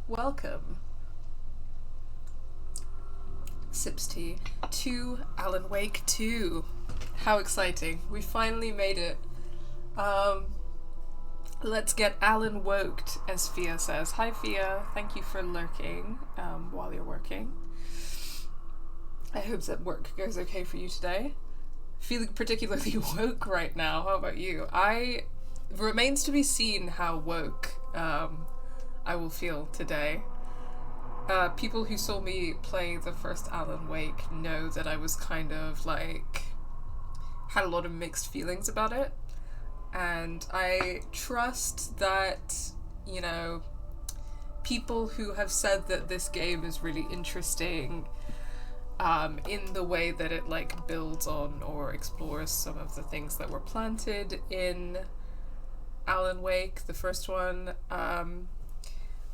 welcome, Sips Tea, to Alan Wake 2. How exciting. We finally made it. Let's get Alan woked, as Fia says. Hi Fia, thank you for lurking while you're working. I hope that work goes okay for you today. Feeling particularly woke right now. How about you? Remains to be seen how woke I will feel today. People who saw me play the first Alan Wake know that I was kind of like had a lot of mixed feelings about it, and I trust that, you know, people who have said that this game is really interesting in the way that it like builds on or explores some of the things that were planted in Alan Wake, the first one.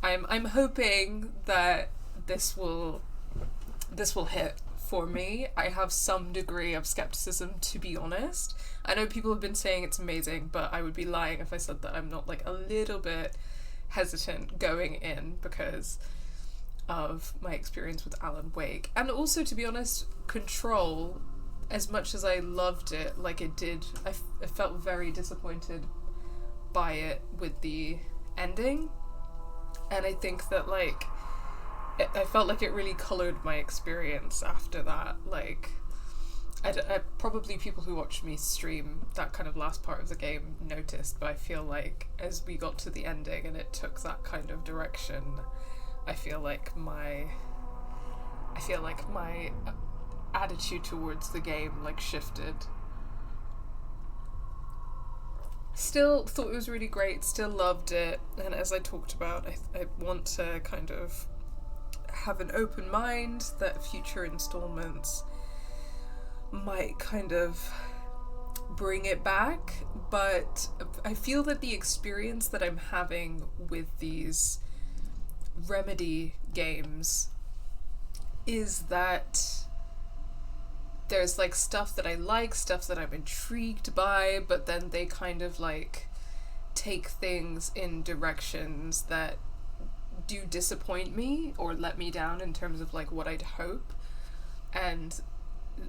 I'm hoping that this will hit for me. I have some degree of skepticism, to be honest. I know people have been saying it's amazing, but I would be lying if I said that I'm not like a little bit hesitant going in because of my experience with Alan Wake. And also, to be honest, Control, as much as I loved it, like it did, I felt very disappointed by it with the ending. And I think that like I felt like it really coloured my experience after that. Like I probably people who watched me stream that kind of last part of the game noticed, but I feel like as we got to the ending and it took that kind of direction, I feel like my attitude towards the game like shifted. Still thought it was really great, still loved it, and as I talked about, I want to kind of have an open mind that future installments might kind of bring it back, but I feel that the experience that I'm having with these Remedy games is that there's like stuff that I like, stuff that I'm intrigued by, but then they kind of like take things in directions that do disappoint me or let me down in terms of like what I'd hope, and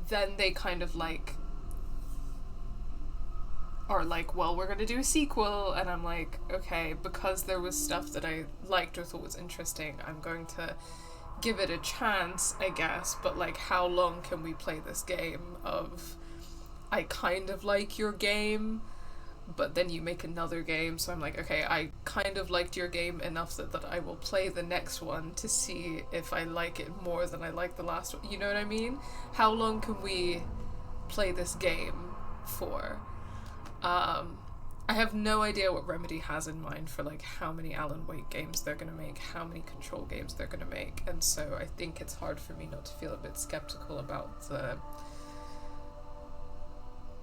then they kind of like are like, well, we're gonna do a sequel, and I'm like, okay, because there was stuff that I liked or thought was interesting, I'm going to give it a chance, I guess, but like how long can we play this game of I kind of like your game, but then you make another game, so I'm like, okay, I kind of liked your game enough that I will play the next one to see if I like it more than I like the last one. You know what I mean? How long can we play this game for? I have no idea what Remedy has in mind for like how many Alan Wake games they're gonna make, how many Control games they're gonna make, and so I think it's hard for me not to feel a bit skeptical about the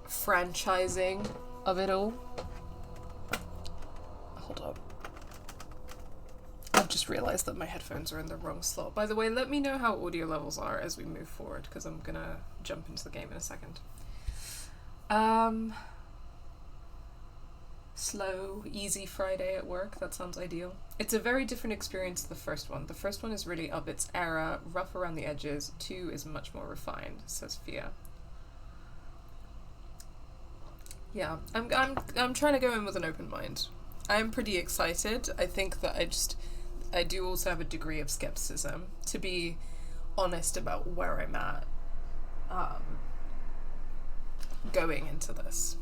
franchising of it all. Hold up. I've just realised that my headphones are in the wrong slot. By the way, let me know how audio levels are as we move forward, because I'm gonna jump into the game in a second. Slow, easy Friday at work, that sounds ideal. It's a very different experience to the first one. The first one is really of its era, rough around the edges. 2 is much more refined, says Fia. Yeah, I'm trying to go in with an open mind. I'm pretty excited. I think that I do also have a degree of skepticism, to be honest about where I'm at going into this.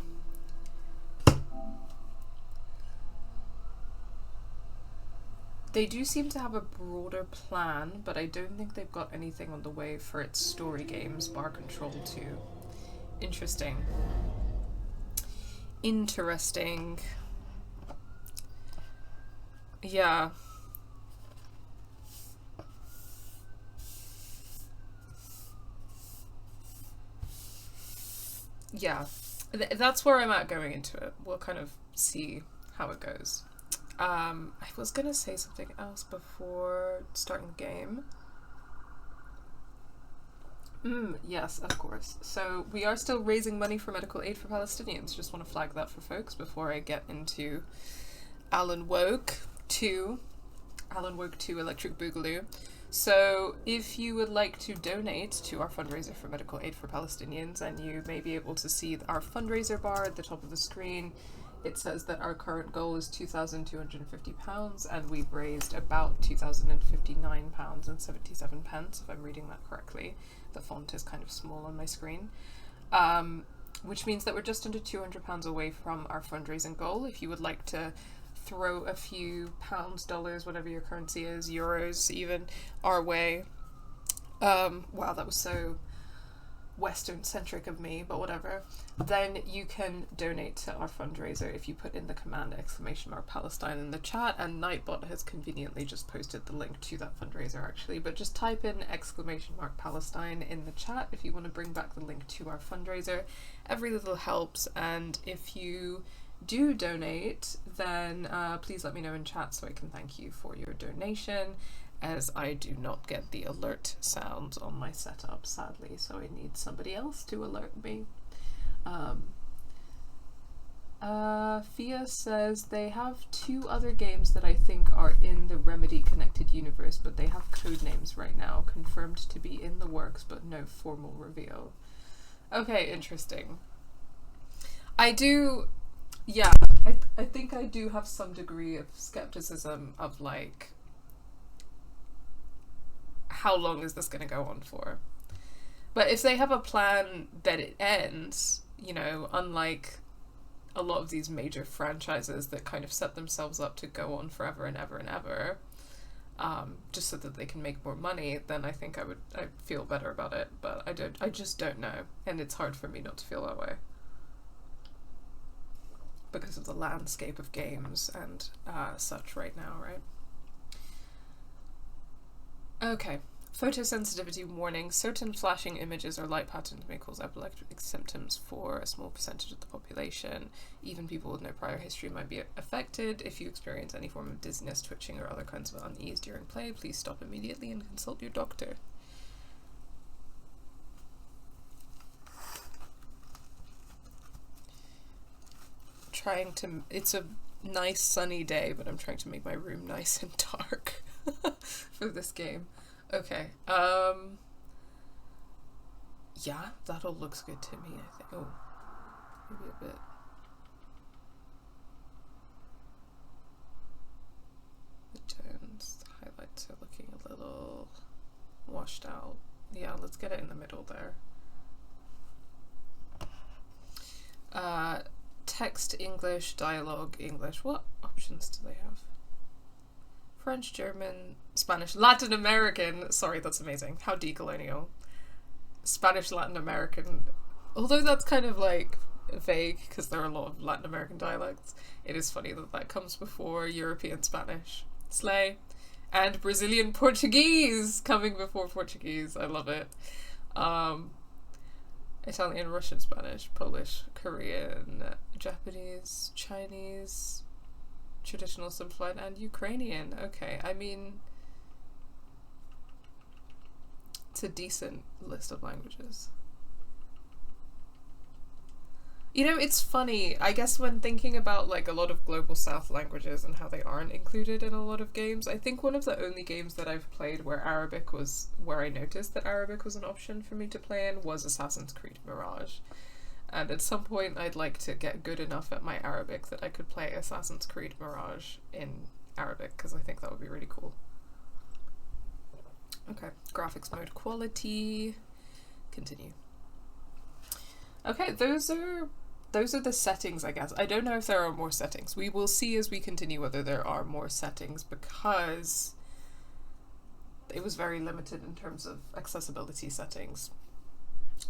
They do seem to have a broader plan, but I don't think they've got anything on the way for its story games, bar Control 2. Interesting. Yeah. Yeah. That's where I'm at going into it. We'll kind of see how it goes. I was gonna say something else before starting the game. Yes, of course. So we are still raising money for medical aid for Palestinians. Just want to flag that for folks before I get into Alan Wake 2. Alan Woke 2 Electric Boogaloo. So if you would like to donate to our fundraiser for medical aid for Palestinians, and you may be able to see our fundraiser bar at the top of the screen, it says that our current goal is £2,250, and we've raised about £2,059.77, if I'm reading that correctly. The font is kind of small on my screen. Which means that we're just under £200 away from our fundraising goal. If you would like to throw a few pounds, dollars, whatever your currency is, euros even, our way. Wow, that was so Western-centric of me, but whatever. Then you can donate to our fundraiser if you put in the command !Palestine in the chat, and Nightbot has conveniently just posted the link to that fundraiser actually, but just type in !Palestine in the chat if you want to bring back the link to our fundraiser. Every little helps, and if you do donate, then please let me know in chat so I can thank you for your donation, as I do not get the alert sounds on my setup, sadly, so I need somebody else to alert me. Fia says they have 2 other games that I think are in the Remedy connected universe, but they have code names right now, confirmed to be in the works, but no formal reveal. Okay, interesting. I think I do have some degree of skepticism of, like, how long is this going to go on for? But if they have a plan that it ends, you know, unlike a lot of these major franchises that kind of set themselves up to go on forever and ever and ever, just so that they can make more money, then I think I'd feel better about it. But I just don't know, and it's hard for me not to feel that way, because of the landscape of games and such right now, right? Okay. Photosensitivity warning. Certain flashing images or light patterns may cause epileptic symptoms for a small percentage of the population. Even people with no prior history might be affected. If you experience any form of dizziness, twitching, or other kinds of unease during play, please stop immediately and consult your doctor. It's a nice sunny day, but I'm trying to make my room nice and dark for this game. Okay, yeah, that all looks good to me, I think. Oh, maybe a bit. The tones, the highlights are looking a little washed out. Yeah, let's get it in the middle there. Text, English, dialogue, English. What options do they have? French, German, Spanish, Latin American. Sorry, that's amazing. How decolonial. Spanish, Latin American. Although that's kind of like vague because there are a lot of Latin American dialects. It is funny that that comes before European Spanish. Slay. And Brazilian Portuguese coming before Portuguese. I love it. Italian, Russian, Spanish, Polish, Korean, Japanese, Chinese, traditional simplified, and Ukrainian. Okay, I mean, it's a decent list of languages. You know, it's funny, I guess when thinking about like a lot of Global South languages and how they aren't included in a lot of games, I think one of the only games that I've played where I noticed that Arabic was an option for me to play in was Assassin's Creed Mirage. And at some point I'd like to get good enough at my Arabic that I could play Assassin's Creed Mirage in Arabic, because I think that would be really cool. Okay, graphics mode quality, continue. Okay, those are the settings, I guess. I don't know if there are more settings. We will see as we continue whether there are more settings, because it was very limited in terms of accessibility settings,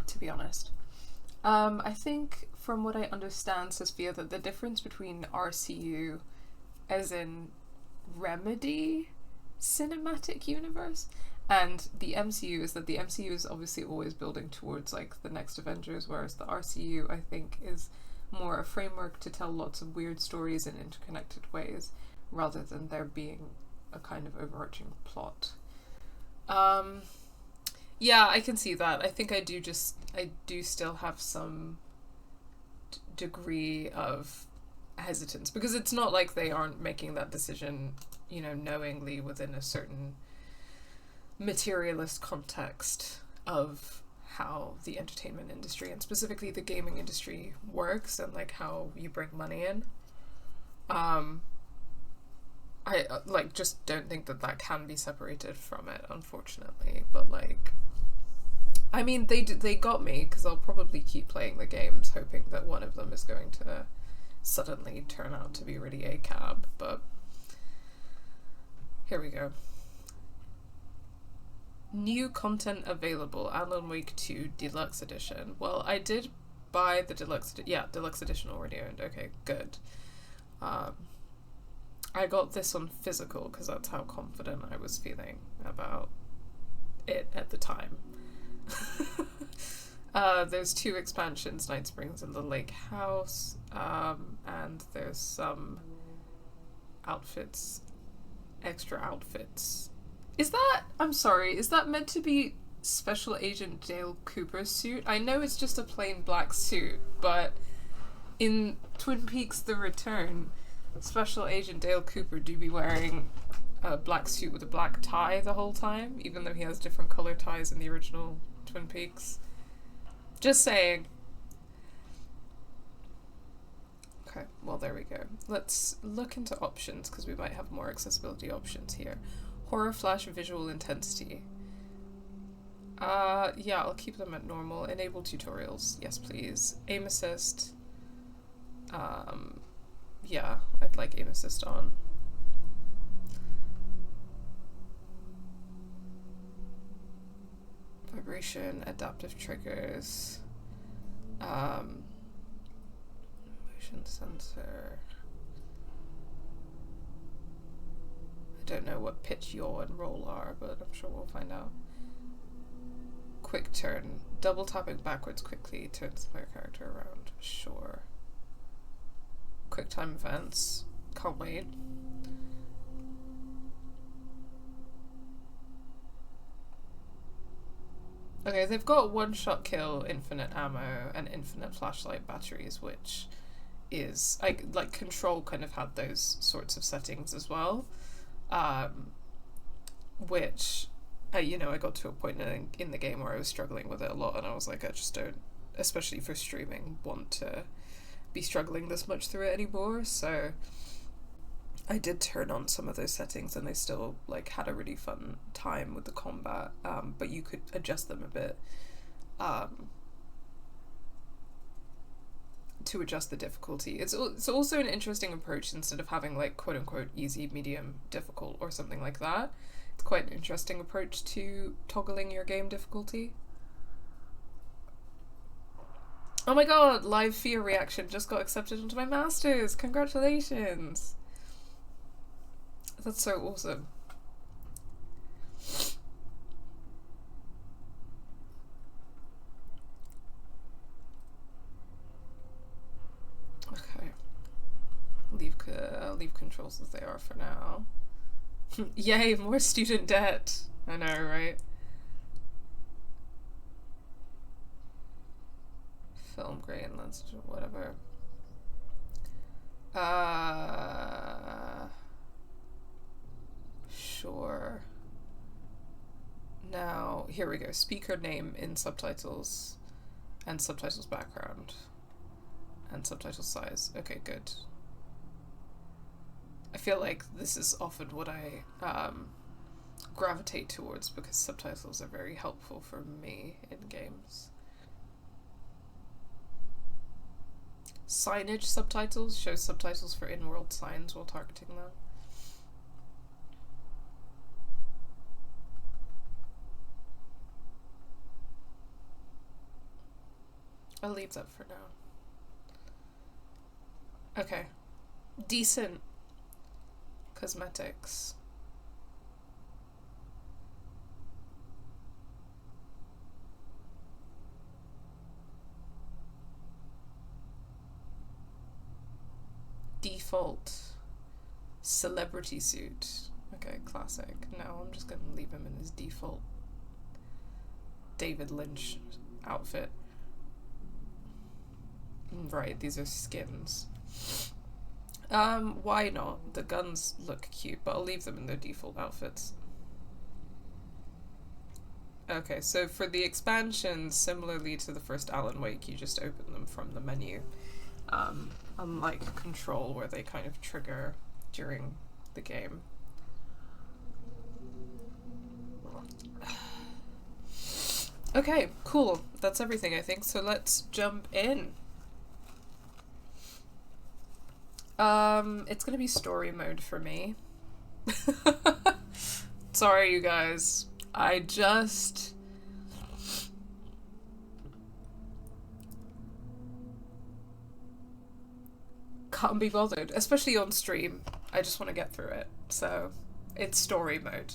to be honest. I think from what I understand, Sophia, that the difference between RCU, as in Remedy cinematic universe, and the MCU is that the MCU is obviously always building towards like the next Avengers, whereas the RCU, I think, is more a framework to tell lots of weird stories in interconnected ways, rather than there being a kind of overarching plot. Yeah, I can see that. I think I do still have some degree of hesitance, because it's not like they aren't making that decision you know, knowingly within a certain materialist context of how the entertainment industry and specifically the gaming industry works and like how you bring money in. I like just don't think that can be separated from it, unfortunately. But like, I mean, they got me because I'll probably keep playing the games, hoping that one of them is going to suddenly turn out to be really a cab. But here we go. New content available: Alan Wake 2 Deluxe Edition. Well, I did buy the Deluxe Edition already owned. Okay, good. I got this on physical because that's how confident I was feeling about it at the time. There's 2 expansions, Night Springs and the Lake House, and there's some extra outfits. Is that meant to be Special Agent Dale Cooper's suit? I know it's just a plain black suit, but in Twin Peaks The Return, Special Agent Dale Cooper do be wearing a black suit with a black tie the whole time, even though he has different color ties in the original Twin Peaks. Just saying. Okay, well, there we go. Let's look into options, because we might have more accessibility options here. Horror flash visual intensity. Yeah, I'll keep them at normal. Enable tutorials. Yes, please. Aim assist. Yeah, I'd like aim assist on. Vibration, adaptive triggers. Motion sensor. I don't know what pitch, yaw, and roll are, but I'm sure we'll find out. Quick turn. Double tapping backwards quickly turns the player character around. Sure. Quick time events. Can't wait. Okay, they've got one-shot kill, infinite ammo, and infinite flashlight batteries, which is... like Control kind of had those sorts of settings as well. Which, you know, I got to a point in the game where I was struggling with it a lot, and I was like, I just don't, especially for streaming, want to be struggling this much through it anymore. So I did turn on some of those settings, and they still like had a really fun time with the combat, but you could adjust them a bit to adjust the difficulty. It's also an interesting approach. Instead of having like quote unquote easy, medium, difficult or something like that, it's quite an interesting approach to toggling your game difficulty. Oh my god, live fear reaction just got accepted into my masters. Congratulations. That's so awesome. Okay. Leave controls as they are for now. Yay, more student debt. I know, right? Film grain, let's do whatever. Sure. Now, here we go. Speaker name in subtitles, and subtitles background, and subtitle size. Okay, good. I feel like this is often what I gravitate towards, because subtitles are very helpful for me in games. Signage subtitles shows subtitles for in-world signs while targeting them. I'll leave that for now. Okay. Decent cosmetics. Default celebrity suit. Okay, classic. No, I'm just gonna leave him in his default David Lynch outfit. Right, these are skins. Why not? The guns look cute, but I'll leave them in their default outfits. Okay, so for the expansions, similarly to the first Alan Wake, you just open them from the menu. Unlike Control, where they kind of trigger during the game. Okay, cool. That's everything, I think. So let's jump in. It's gonna be story mode for me. Sorry, you guys. I just... can't be bothered, especially on stream. I just want to get through it. So, it's story mode.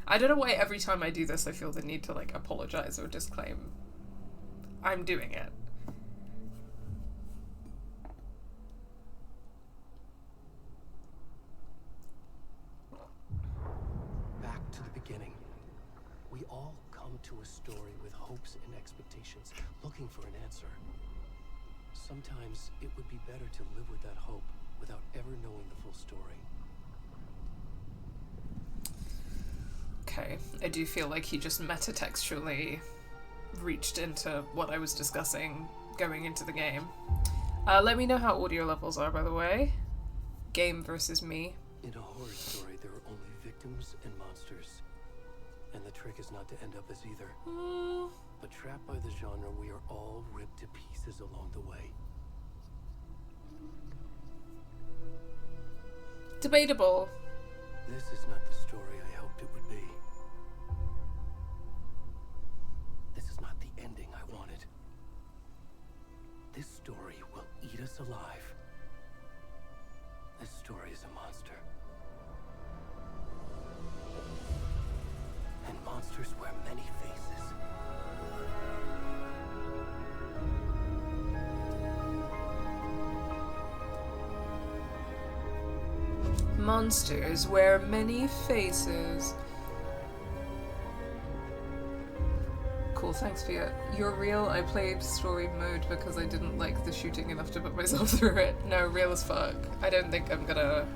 I don't know why every time I do this I feel the need to like apologize or disclaim. I'm doing it. Back to the beginning. We all come to a story with hopes and expectations, looking for an answer. Sometimes it would be better to live with that hope without ever knowing the full story. Okay, I do feel like he just metatextually reached into what I was discussing going into the game. Let me know how audio levels are, by the way. Game versus me. In a horror story, there are only victims and monsters. And the trick is not to end up as either. But trapped by the genre, we are all ripped to pieces along the way. Debatable. This is not the story I hoped it would be. This is not the ending I wanted. This story will eat us alive. This story is a monster. And monsters wear many faces. Monsters wear many faces. Cool, thanks Fiona. You're real. I played story mode because I didn't like the shooting enough to put myself through it. No, real as fuck. I don't think I'm gonna...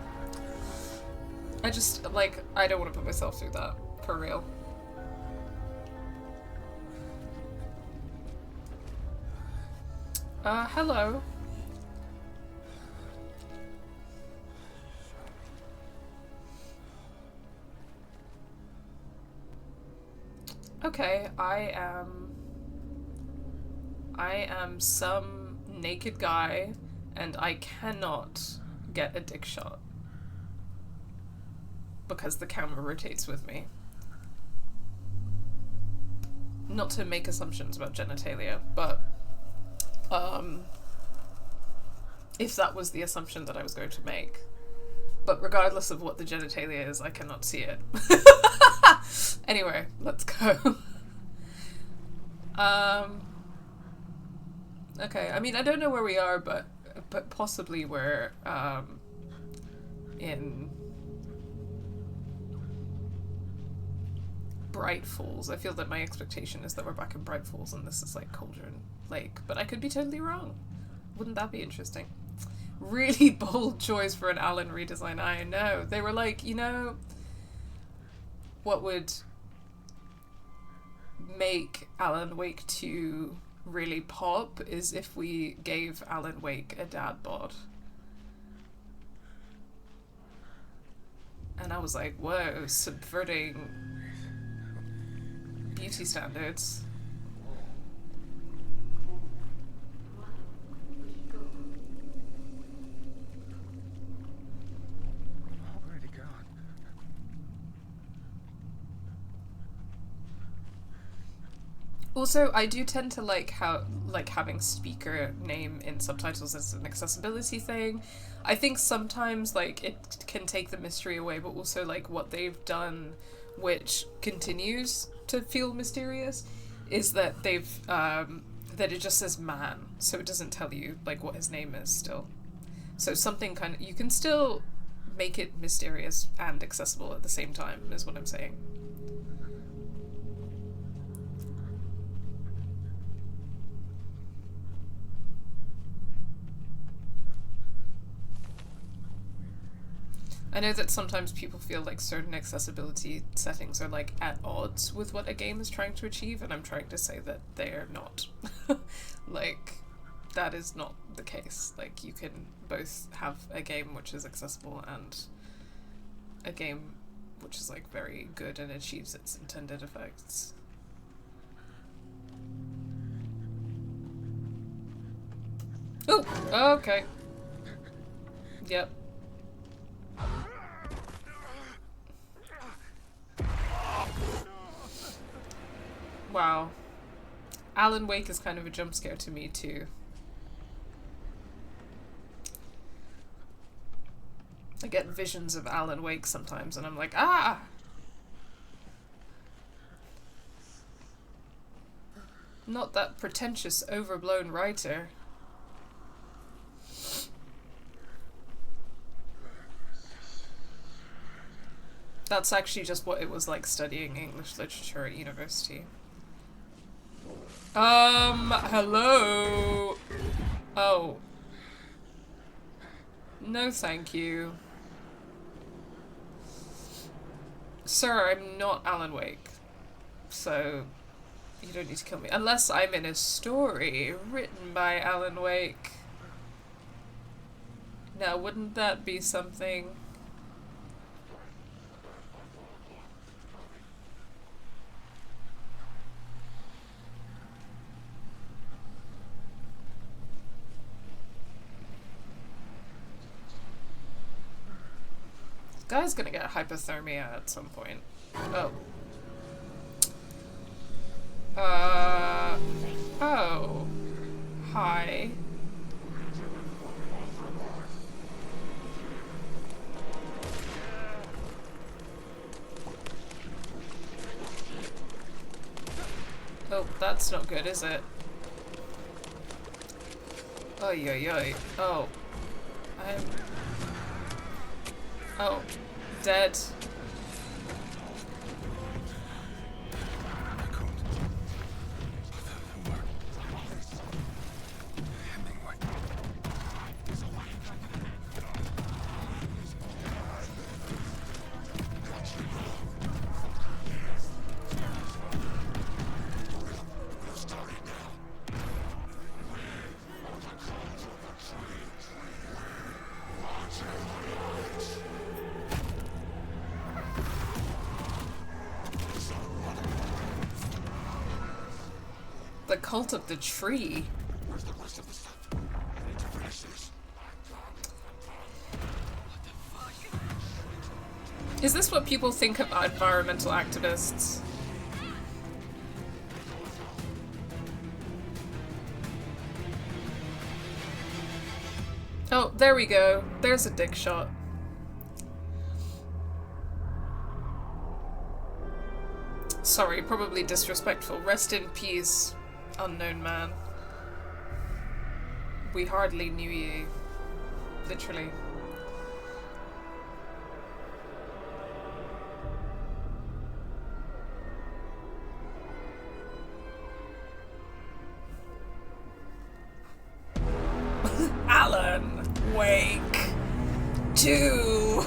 I just, like, I don't want to put myself through that. For real. Hello. Okay, I am some naked guy, and I cannot get a dick shot because the camera rotates with me. Not to make assumptions about genitalia, but if that was the assumption that I was going to make. But regardless of what the genitalia is, I cannot see it. Anyway, let's go. Okay, I mean, I don't know where we are, but possibly we're in Bright Falls. I feel that my expectation is that we're back in Bright Falls and this is like Cauldron Lake, but I could be totally wrong. Wouldn't that be interesting? Really bold choice for an Alan redesign, I know. They were like, you know, what would make Alan Wake 2 really pop is if we gave Alan Wake a dad bod. And I was like, whoa, subverting beauty standards. Also, I do tend to like how having speaker name in subtitles as an accessibility thing. I think sometimes like it can take the mystery away, but also like what they've done, which continues to feel mysterious, is that they've that it just says man, so it doesn't tell you like what his name is still. So something kind of, you can still make it mysterious and accessible at the same time, is what I'm saying. I know that sometimes people feel like certain accessibility settings are like at odds with what a game is trying to achieve, and I'm trying to say that they're not. Like, that is not the case. Like, you can both have a game which is accessible and a game which is like very good and achieves its intended effects. Oh, okay. Yep. Wow. Alan Wake is kind of a jump scare to me too. I get visions of Alan Wake sometimes and I'm like, ah! Not that pretentious, overblown writer. That's actually just what it was like studying English literature at university. Hello? Oh. No, thank you. Sir, I'm not Alan Wake. So, you don't need to kill me. Unless I'm in a story written by Alan Wake. Now, wouldn't that be something? Guy's gonna get hypothermia at some point. Oh. Oh. Hi. Oh, that's not good, is it? Oy, oy, oy. Oh. Oh. Dead. The cult of the tree. Where's the rest of the stuff? I need to finish this. What the fuck? Is this what people think about environmental activists? Oh, there we go. There's a dick shot. Sorry, probably disrespectful. Rest in peace, unknown man. We hardly knew you. Literally. Alan Wake 2.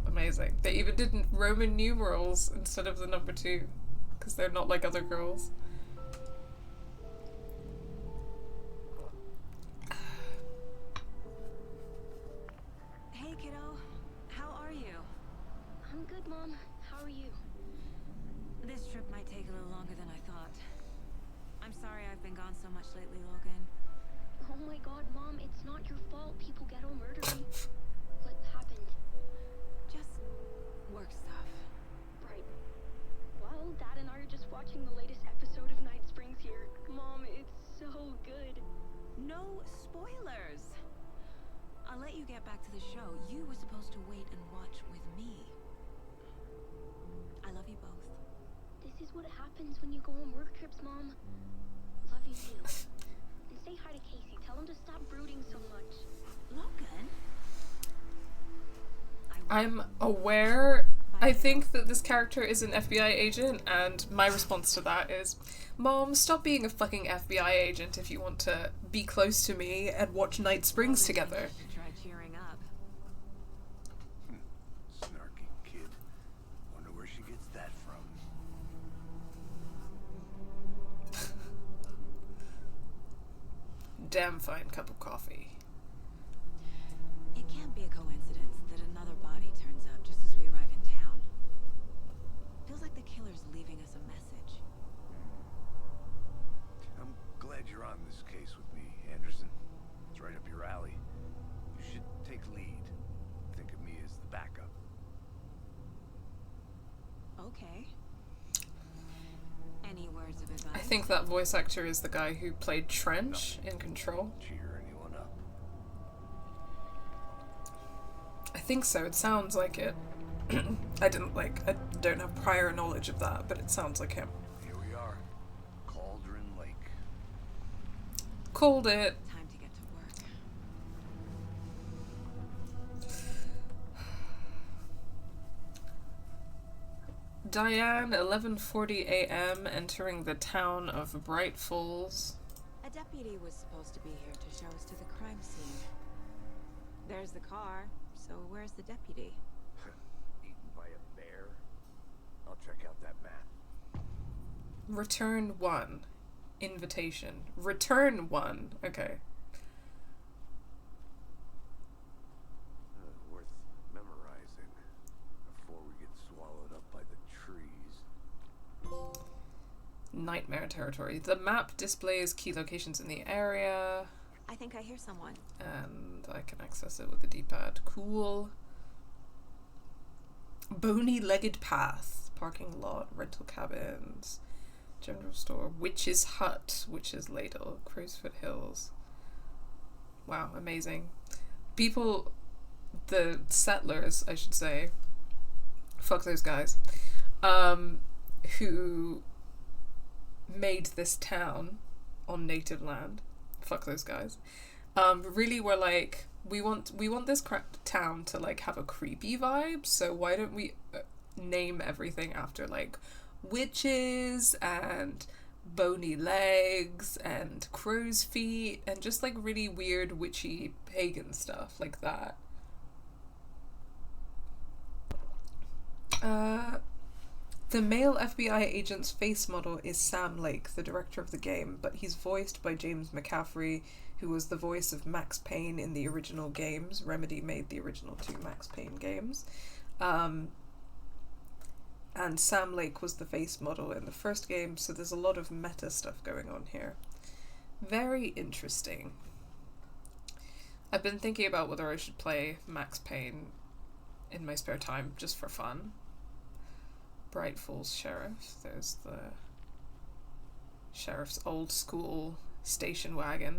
Amazing. They even did Roman numerals instead of the number 2, because they're not like other girls. Hey kiddo, how are you? I'm good, Mom. How are you? This trip might take a little longer than I thought. I'm sorry I've been gone so much lately, Logan. Oh my god, Mom, it's not your fault people get all murdery. What happened? Just work stuff. Right. Well, Dad and I are just watching the latest episode of Night Springs here. Mom, it's so good. No spoilers! I'll let you get back to the show. You were supposed to wait and watch with me. I love you both. This is what happens when you go on work trips, Mom. Love you too. And say hi to Casey. Tell him to stop brooding so much. Logan? I'm aware I think that this character is an FBI agent, and my response to that is, Mom, stop being a fucking FBI agent if you want to be close to me and watch Night Springs together. Try cheering up. Snarky kid. Wonder where she gets that from. Damn fine cup of coffee. It can't be a coincidence that another body turns up just as we arrive in town. Feels like the killer's leaving us a message. I'm glad you're on this case with me, Anderson. It's right up your alley. You should take lead. Think of me as the backup. Okay. Any words of advice? I think that voice actor is the guy who played Trench in Control. Cheer anyone up. I think so, it sounds like it. I don't have prior knowledge of that, but it sounds like him. Here we are. Cauldron Lake. Called it. Time to get to work. Diane, 11:40 a.m., entering the town of Bright Falls. A deputy was supposed to be here to show us to the crime scene. There's the car, so where's the deputy? Eaten by a bear. I'll check out that map. Return 1. Invitation. Return 1. Okay. Worth memorizing before we get swallowed up by the trees. Nightmare territory. The map displays key locations in the area, I think I hear someone. and I can access it with the D-pad. Cool. Bony-legged path. Parking lot. Rental cabins. General store. Witch's hut. Witch's ladle. Crowsfoot Hills. Wow, amazing. People, the settlers, I should say, fuck those guys, who made this town on native land, fuck those guys, really were like, we want this town to like have a creepy vibe, so why don't we name everything after like witches and bony legs and crow's feet and just like really weird witchy pagan stuff like that. The male FBI agent's face model is Sam Lake, the director of the game, but he's voiced by James McCaffrey, who was the voice of Max Payne in the original games. Remedy made the original 2 Max Payne games. And Sam Lake was the face model in the first game, so there's a lot of meta stuff going on here. Very interesting. I've been thinking about whether I should play Max Payne in my spare time, just for fun. Bright Falls Sheriff. There's the sheriff's old school station wagon.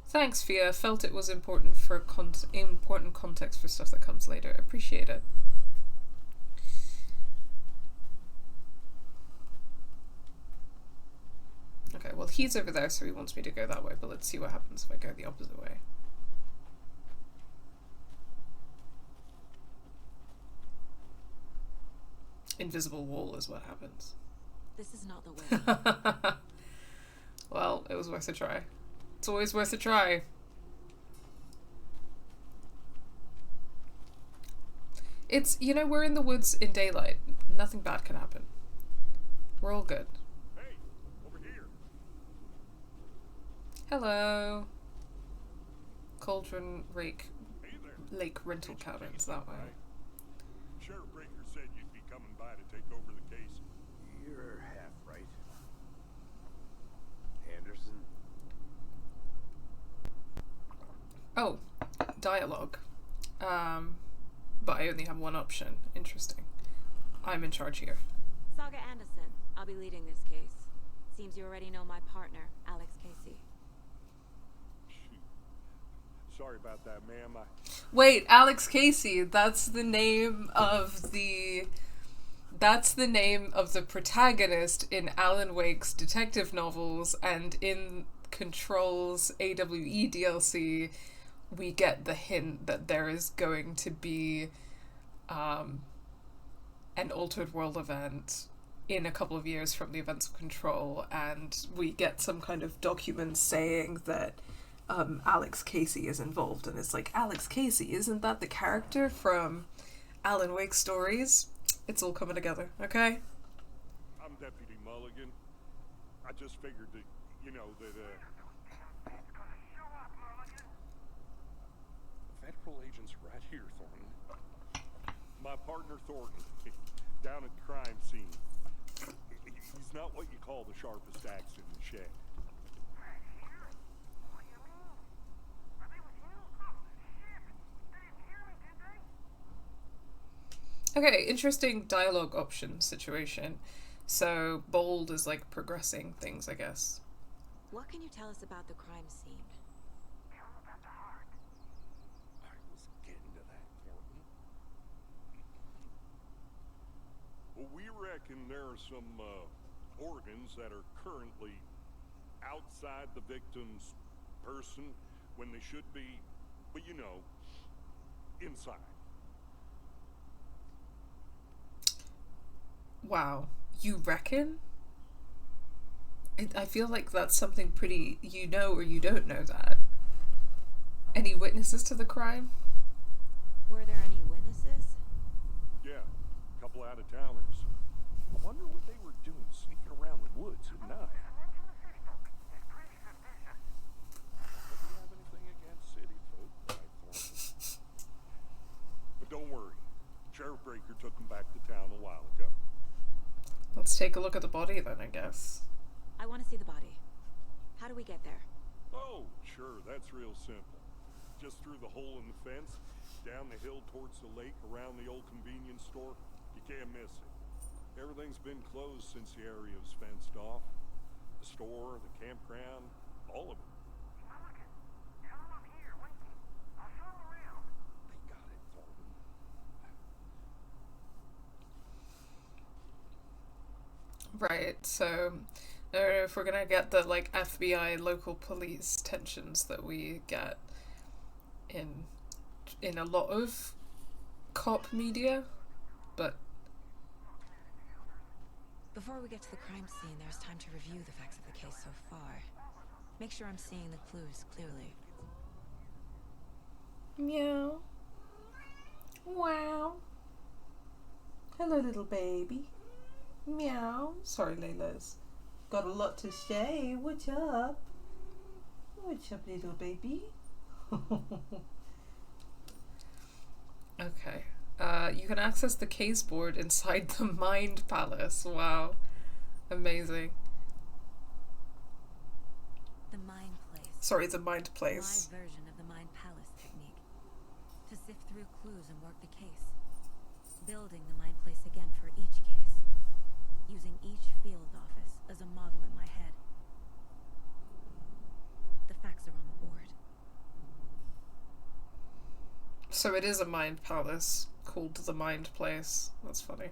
Thanks, Fia. Felt it was important for important context for stuff that comes later. Appreciate it. Okay, well he's over there, so he wants me to go that way, but let's see what happens if I go the opposite way. Invisible wall is what happens. This is not the way. Well, it was worth a try. It's always worth a try. It's, you know, we're in the woods in daylight. Nothing bad can happen. We're all good. Hey, over here. Hello. Cauldron Lake rental Did you cabins, take that way. by? Sheriff Breaker said you'd be coming by to take over the case. You're half right. Anderson? Oh, dialogue. But I only have one option. Interesting. I'm in charge here. Saga Anderson. I'll be leading this case. Seems you already know my partner, Alex Casey. Sorry about that, ma'am. Wait, Alex Casey. That's the name of the protagonist in Alan Wake's detective novels and in Control's AWE DLC, we get the hint that there is going to be an altered world event in a couple of years from the events of Control, and we get some kind of document saying that Alex Casey is involved, and it's like, Alex Casey, isn't that the character from Alan Wake stories? It's all coming together, okay? I'm Deputy Mulligan. I just figured that, Federal agents right here, Thornton. My partner Thornton, down at the crime scene. He's not what you call the sharpest axe in the shed. Okay, interesting dialogue option situation. So, Bold is like progressing things, I guess. What can you tell us about the crime scene? I was getting to that, Thornton. Well, we reckon there are some organs that are currently outside the victim's person when they should be, but inside. Wow. You reckon? I feel like that's something pretty, or you don't know that. Any witnesses to the crime? Were there any witnesses? Yeah, a couple out-of-towners. I wonder what they were doing sneaking around the woods at night. Do you have anything against city folk, right, Thornton? But don't worry. Sheriff Breaker took them back to town a while ago. Let's take a look at the body then, I guess. I want to see the body. How do we get there? Oh, sure, that's real simple. Just through the hole in the fence, down the hill towards the lake, around the old convenience store. You can't miss it. Everything's been closed since the area was fenced off. The store, the campground, all of it. Tell them I'm here, waiting. I'll show them around. They got it, Thornton. Right, so I don't know if we're gonna get the like FBI local police tensions that we get in a lot of cop media, but Before we get to the crime scene, there's time to review the facts of the case so far. Make sure I'm seeing the clues clearly. meow. Wow. Hello, little baby. Meow. Sorry, Layla's got a lot to say. What's up? What's up, little baby? Okay. You can access the case board inside the Mind Palace. Wow. Amazing. The Mind Place. Sorry, the Mind Place. My version of the Mind Palace technique. To sift through clues and work the case. Building the Mind Place again for each case. Using each field office as a model in my head. The facts are on the board. So it is a Mind Palace called the Mind Place. That's funny.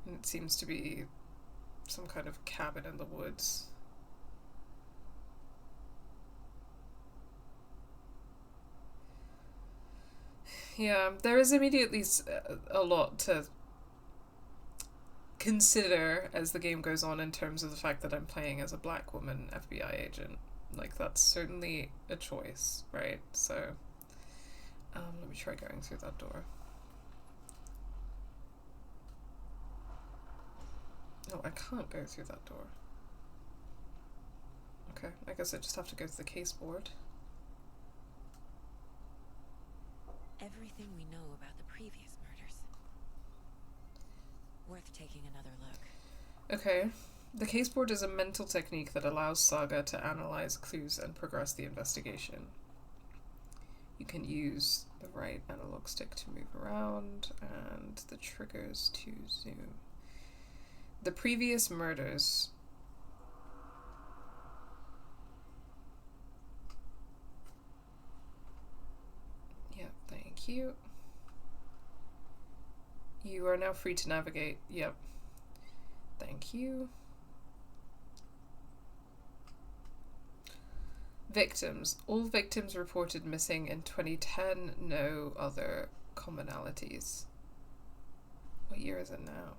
And it seems to be some kind of cabin in the woods. Yeah, there is immediately a lot to consider as the game goes on in terms of the fact that I'm playing as a black woman FBI agent. Like, that's certainly a choice, right? So, let me try going through that door. Oh, I can't go through that door. Okay, I guess I just have to go to the case board. Everything we know about the previous murders. Worth taking another look. Okay. The case board is a mental technique that allows Saga to analyze clues and progress the investigation. You can use the right analog stick to move around and the triggers to zoom. The previous murders. Yeah, thank you. You are now free to navigate. Yep. Thank you. Victims. All victims reported missing in 2010. No other commonalities. What year is it now?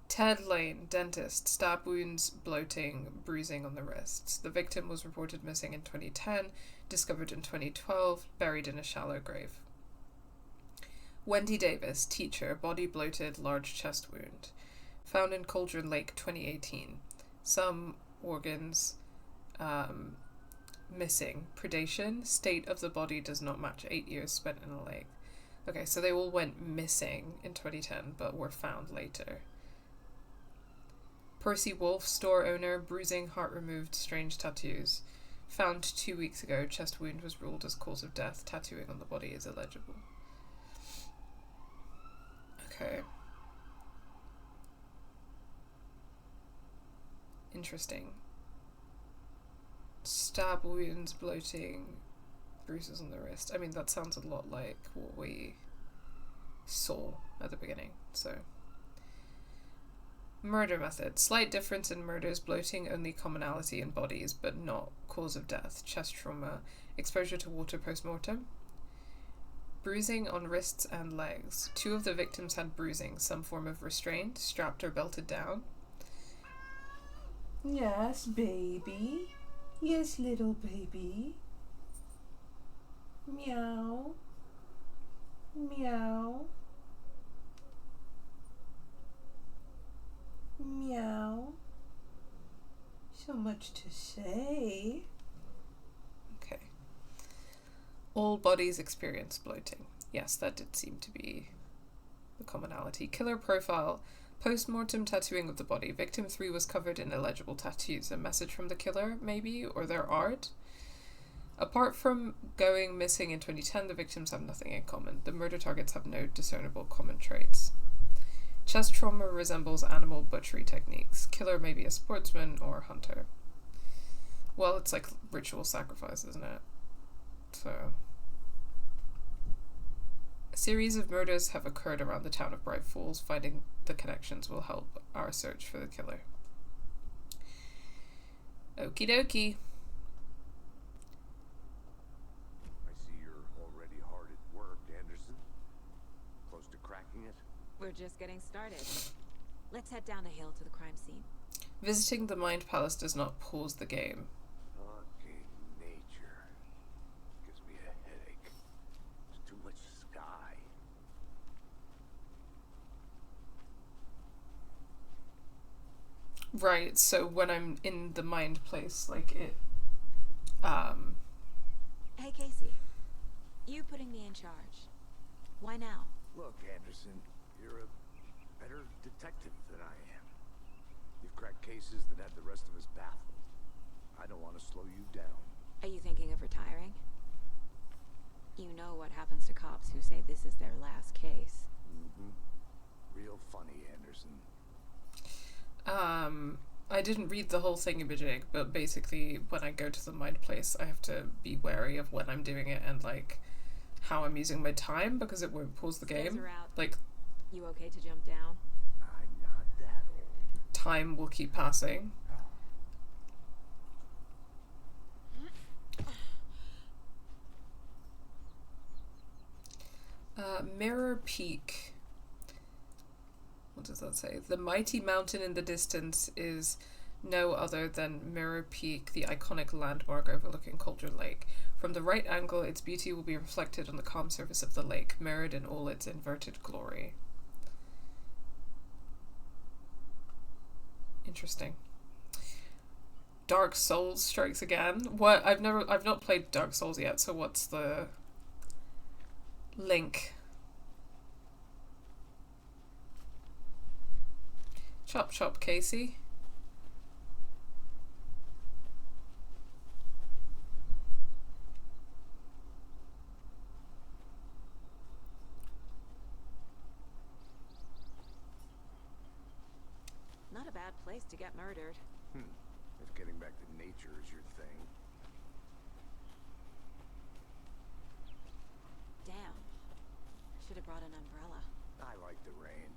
Ted Lane, dentist, stab wounds, bloating, bruising on the wrists. The victim was reported missing in 2010, discovered in 2012, buried in a shallow grave. Wendy Davis, teacher, body bloated, large chest wound. Found in Cauldron Lake, 2018. Some organs missing. Predation, state of the body does not match 8 years spent in a lake. Okay, so they all went missing in 2010, but were found later. Percy Wolf, store owner, bruising, heart removed, strange tattoos. Found 2 weeks ago, chest wound was ruled as cause of death. Tattooing on the body is illegible. Okay. Interesting. Stab wounds, bloating, bruises on the wrist. I mean, that sounds a lot like what we saw at the beginning, so... Murder method. Slight difference in murders, bloating only commonality in bodies, but not cause of death. Chest trauma, exposure to water post-mortem. Bruising on wrists and legs. 2 of the victims had bruising, some form of restraint, strapped or belted down. Yes, baby. Yes, little baby. Meow. Meow. Meow. So much to say. Okay. All bodies experience bloating. Yes, that did seem to be the commonality. Killer profile. Post-mortem tattooing of the body. Victim 3 was covered in illegible tattoos. A message from the killer, maybe, or their art. Apart from going missing in 2010, the victims have nothing in common. The murder targets have no discernible common traits. Chest trauma resembles animal butchery techniques. Killer may be a sportsman or a hunter. Well, it's like ritual sacrifice, isn't it? So... A series of murders have occurred around the town of Bright Falls. Finding the connections will help our search for the killer. Okie dokie. I see you're already hard at work, Anderson. Close to cracking it? We're just getting started. Let's head down the hill to the crime scene. Visiting the Mind Palace does not pause the game. Fucking nature. Gives me a headache. There's too much sky. Right, so when I'm in the mind place, like it, Hey, Casey. You putting me in charge. Why now? Look, Anderson, you're a better detective than I am. You've cracked cases that had the rest of us baffled. I don't want to slow you down. Are you thinking of retiring? You know what happens to cops who say this is their last case. Mm-hmm. Real funny, Anderson. I didn't read the whole thingamajig, but basically when I go to the mind place, I have to be wary of when I'm doing it and like how I'm using my time because it won't pause the game. Like, you okay to jump down? I'm not that old. Time will keep passing. Mirror Peak. What does that say? The mighty mountain in the distance is no other than Mirror Peak, the iconic landmark overlooking Cauldron Lake. From the right angle, its beauty will be reflected on the calm surface of the lake, mirrored in all its inverted glory. Interesting. Dark Souls strikes again. What? I've not played Dark Souls yet, so what's the link? Chop chop, Casey. Not a bad place to get murdered. If getting back to nature is your thing. Damn. Should have brought an umbrella. I like the rain.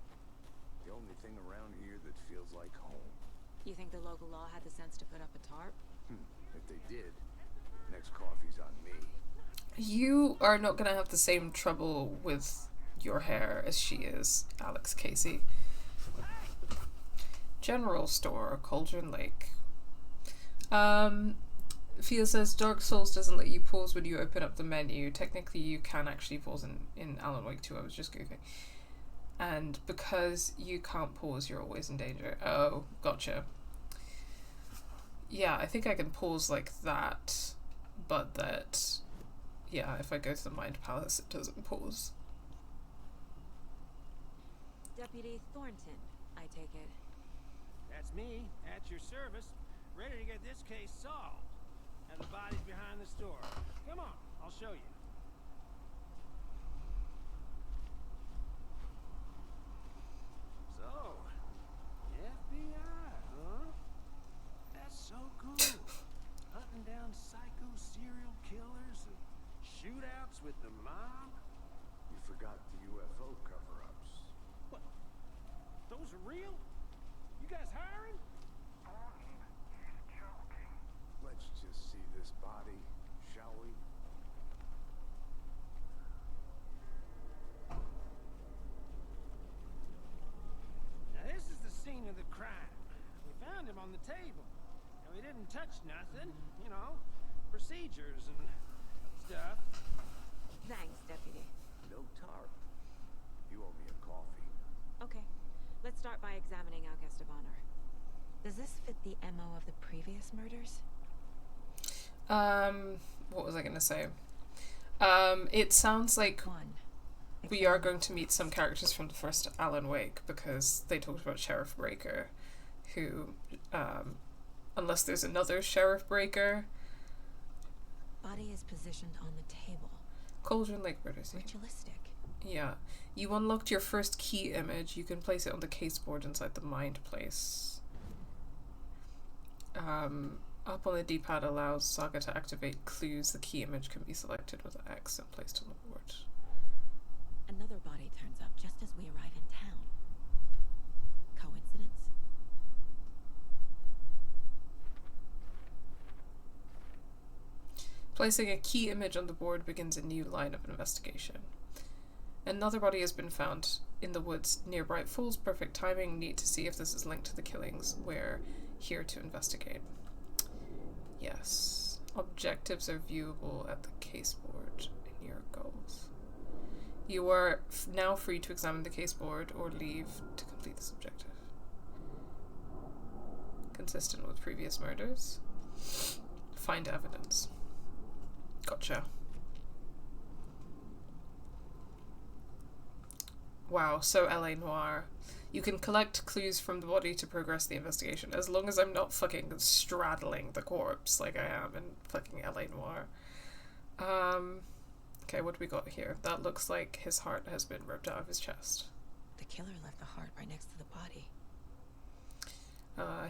The only thing around here that feels like home. You think the local law had the sense to put up a tarp? If they did, next next coffee's on me. You are not gonna have the same trouble with your hair as she is, Alex Casey. General store, Cauldron Lake. Fia says Dark Souls doesn't let you pause when you open up the menu. Technically you can actually pause in Alan Wake 2, I was just goofing. And because you can't pause, you're always in danger. Oh, gotcha. Yeah, I think I can pause like that, but that, yeah, if I go to the Mind Palace, it doesn't pause. Deputy Thornton, I take it. That's me, at your service, ready to get this case solved. And the body's behind the store. Come on, I'll show you. So, FBI, huh? That's so cool. Hunting down psycho serial killers and shootouts with the mob. You forgot the UFO cover-ups. What? Those are real? You guys hiring? Let's just see this body, shall we? Now this is the scene of the crime. We found him on the table. And we didn't touch nothing, you know, procedures and stuff. Thanks, Deputy. No tarp. You owe me a coffee. Okay, let's start by examining our guest of honor. Does this fit the MO of the previous murders? What was I gonna say? It sounds like One. we are going to meet some characters from the first Alan Wake, because they talked about Sheriff Breaker, who, unless there's another Sheriff Breaker. Body is positioned on the table. Cauldron Lake Murders. Ritualistic. Yeah. You unlocked your first key image. You can place it on the caseboard inside the Mind Place. Up on the D-pad allows Saga to activate clues. The key image can be selected with X and placed on the board. Another body turns up just as we arrive in town. Coincidence? Placing a key image on the board begins a new line of investigation. Another body has been found in the woods near Bright Falls. Perfect timing. Need to see if this is linked to the killings. We're here to investigate. Yes. Objectives are viewable at the caseboard in your goals. You are now free to examine the caseboard or leave to complete this objective. Consistent with previous murders. Find evidence. Gotcha. Wow, so LA Noire. You can collect clues from the body to progress the investigation, as long as I'm not fucking straddling the corpse like I am in fucking LA Noire. Okay, what do we got here? That looks like his heart has been ripped out of his chest. The killer left the heart right next to the body.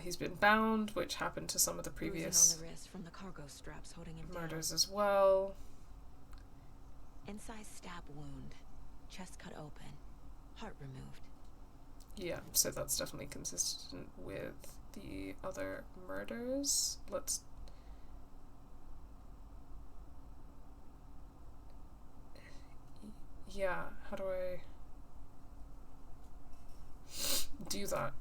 He's been bound, which happened to some of the previous Bruising on the wrist from the cargo straps holding him murders down. as well. Inside stab wound. Chest cut open. Heart removed. Yeah, so that's definitely consistent with the other murders. Let's... Yeah, how do I do that?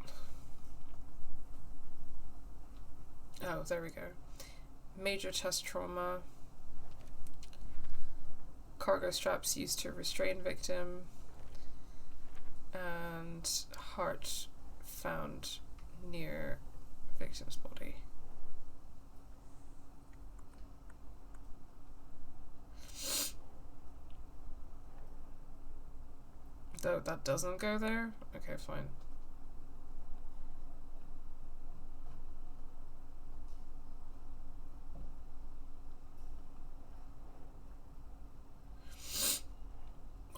Oh, there we go. Major chest trauma. Cargo straps used to restrain victim. And heart found near victim's body. Though that doesn't go there? Okay, fine.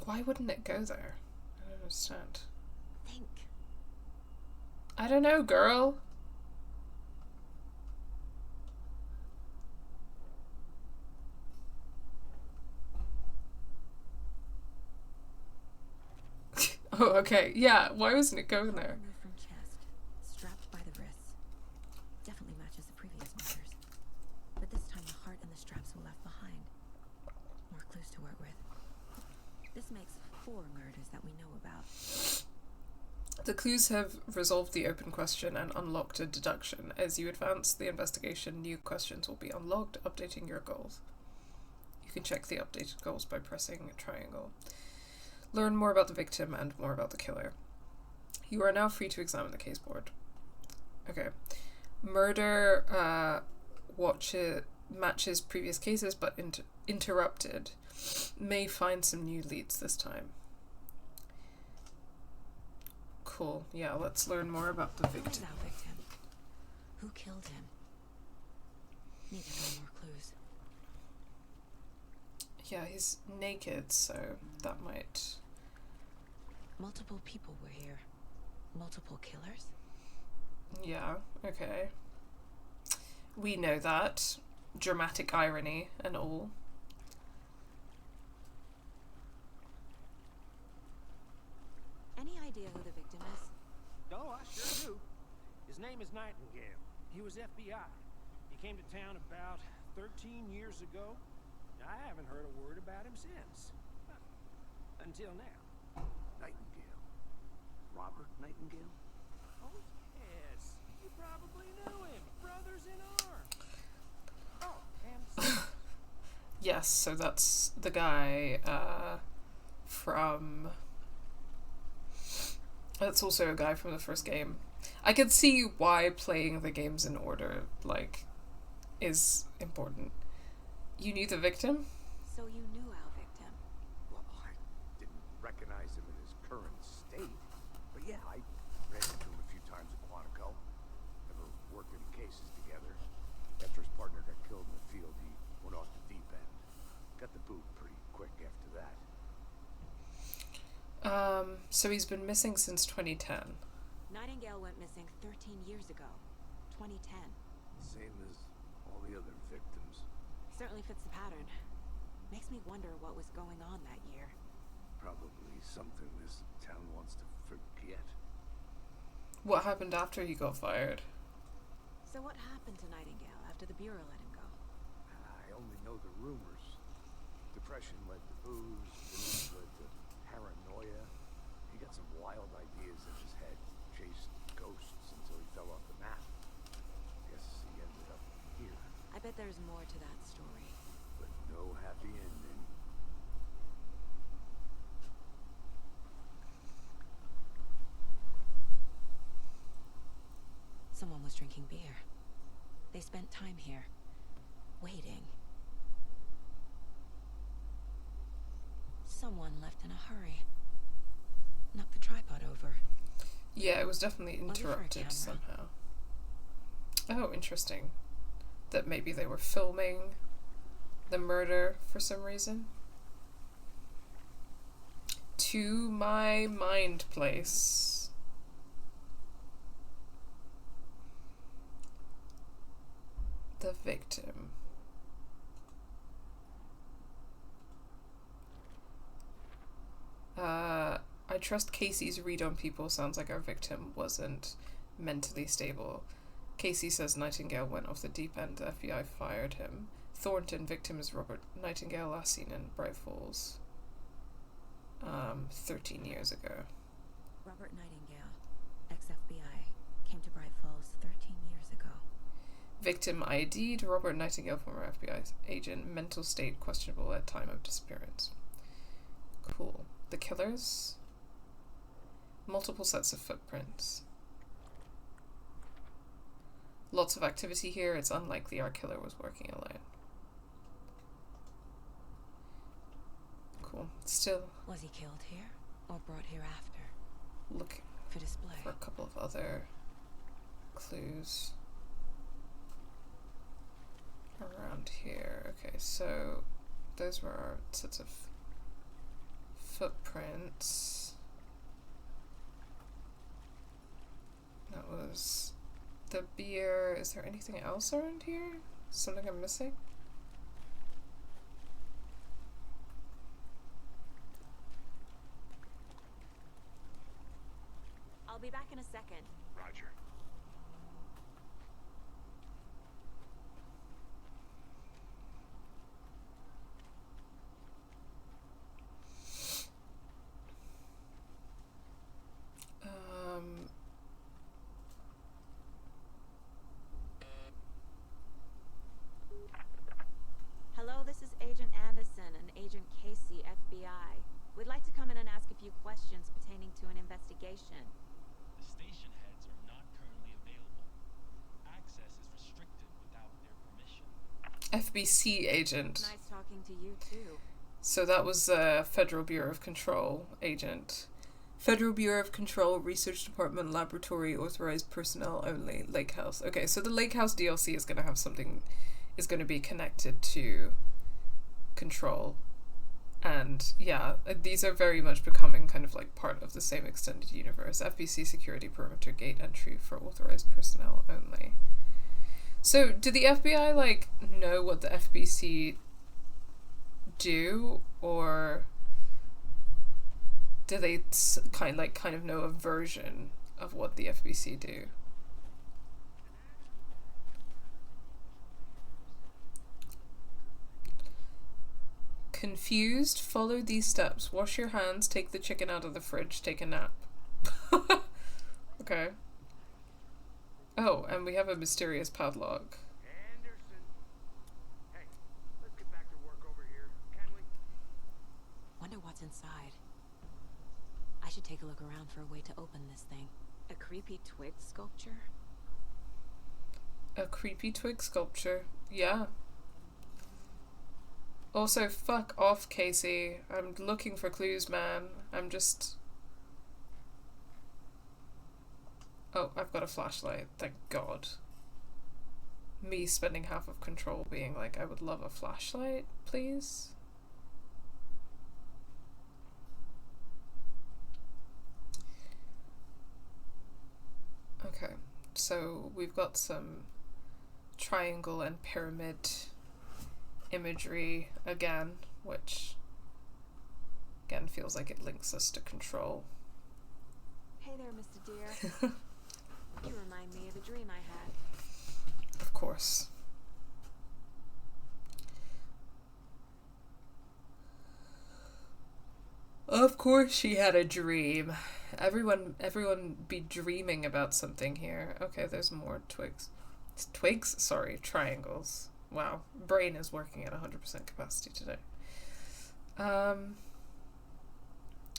Why wouldn't it go there? I don't understand. Think. I don't know, girl. Oh, okay. Yeah, why wasn't it going there? Removed from chest. Strapped by the wrists. Definitely matches the previous murders. But this time the heart and the straps were left we know about. The clues have resolved the open question and unlocked a deduction. As you advance the investigation, new questions will be unlocked, updating your goals. You can check the updated goals by pressing a triangle. Learn more about the victim and more about the killer. You are now free to examine the case board. Okay. Murder matches previous cases, but interrupted. May find some new leads this time. Cool. Yeah, let's learn more about the Who is victim. our victim? Who killed him? Need to know more clues. Yeah, he's naked, so that might... Multiple people were here. Multiple killers? Yeah, okay. We know that. Dramatic irony and all. Any idea who the victim is? Oh, I sure do. His name is Nightingale. He was FBI. He came to town about 13 years ago. I haven't heard a word about him since. Until now. Nightingale. Robert Nightingale? Oh, yes. You probably knew him. Brothers in arms. Oh, and Yes, so that's the guy from... That's also a guy from the first game. I can see why playing the games in order, like, is important. You knew the victim? So you knew our victim. Well, I didn't recognize him in his current state. But yeah, I ran into him a few times at Quantico. Never worked any cases together. After his partner got killed in the field, he went off the deep end. Got the boot pretty quick after that. So he's been missing since 2010. Nightingale went missing 13 years ago. 2010. Same as all the other victims. Certainly fits the pattern. Makes me wonder what was going on that year. Probably something this town wants to forget. What happened after he got fired? So what happened to Nightingale after the Bureau let him go? I only know the rumors. Depression led to booze, booze led to paranoia. He got some wild ideas in his head, chased ghosts until he fell off the map. Guess he ended up here, I bet there's more to that story. but no happy ending. Someone was drinking beer. They spent time here, waiting. Someone left in a hurry. Knocked the tripod over. Yeah, it was definitely Was it for a interrupted camera? somehow. Oh, interesting. That maybe they were filming the murder for some reason. To my mind place. The victim. I trust Casey's read on people sounds like our victim wasn't mentally stable. Casey says Nightingale went off the deep end, the FBI fired him. Thornton, victim is Robert Nightingale, last seen in Bright Falls 13 years ago. Robert Nightingale, ex-FBI, came to Bright Falls 13 years ago. Victim ID'd Robert Nightingale, former FBI agent, mental state questionable at time of disappearance. Cool. The killers? Multiple sets of footprints. Lots of activity here. It's unlikely our killer was working alone. Cool. Still Was he killed here or brought here after? looking For display. for a couple of other clues around here. Okay, so those were our sets of footprints. That was the beer. Is there anything else around here? Something I'm missing? I'll be back in a second. Roger. FBC agent. Nice talking to you too. So that was a Federal Bureau of Control agent. Federal Bureau of Control, Research Department, Laboratory, Authorized Personnel Only, Lake House. Okay, so the Lake House DLC is going to have something, is going to be connected to Control. And yeah, these are very much becoming kind of like part of the same extended universe. FBC security perimeter gate entry for authorized personnel only. So, do the FBI, like, know what the FBC do, or do they kind of know a version of what the FBC do? Confused? Follow these steps. Wash your hands, take the chicken out of the fridge, take a nap. Okay. Oh, and we have a mysterious padlock. Anderson. Hey, let's get back to work over here, can we? Wonder what's inside. I should take a look around for a way to open this thing. A creepy twig sculpture? A creepy twig sculpture. Yeah. Also, fuck off, Casey. I'm looking for clues, man. I'm just... Oh, I've got a flashlight. Thank God. Me spending half of Control being like, I would love a flashlight, please. Okay, so we've got some triangle and pyramid imagery again, which again feels like it links us to Control. Hey there, Mr. Deer. You remind me of a dream I had. Of course. Of course she had a dream. Everyone be dreaming about something here. Okay, there's more twigs. Twigs? Sorry, triangles. Wow, brain is working at 100% capacity today.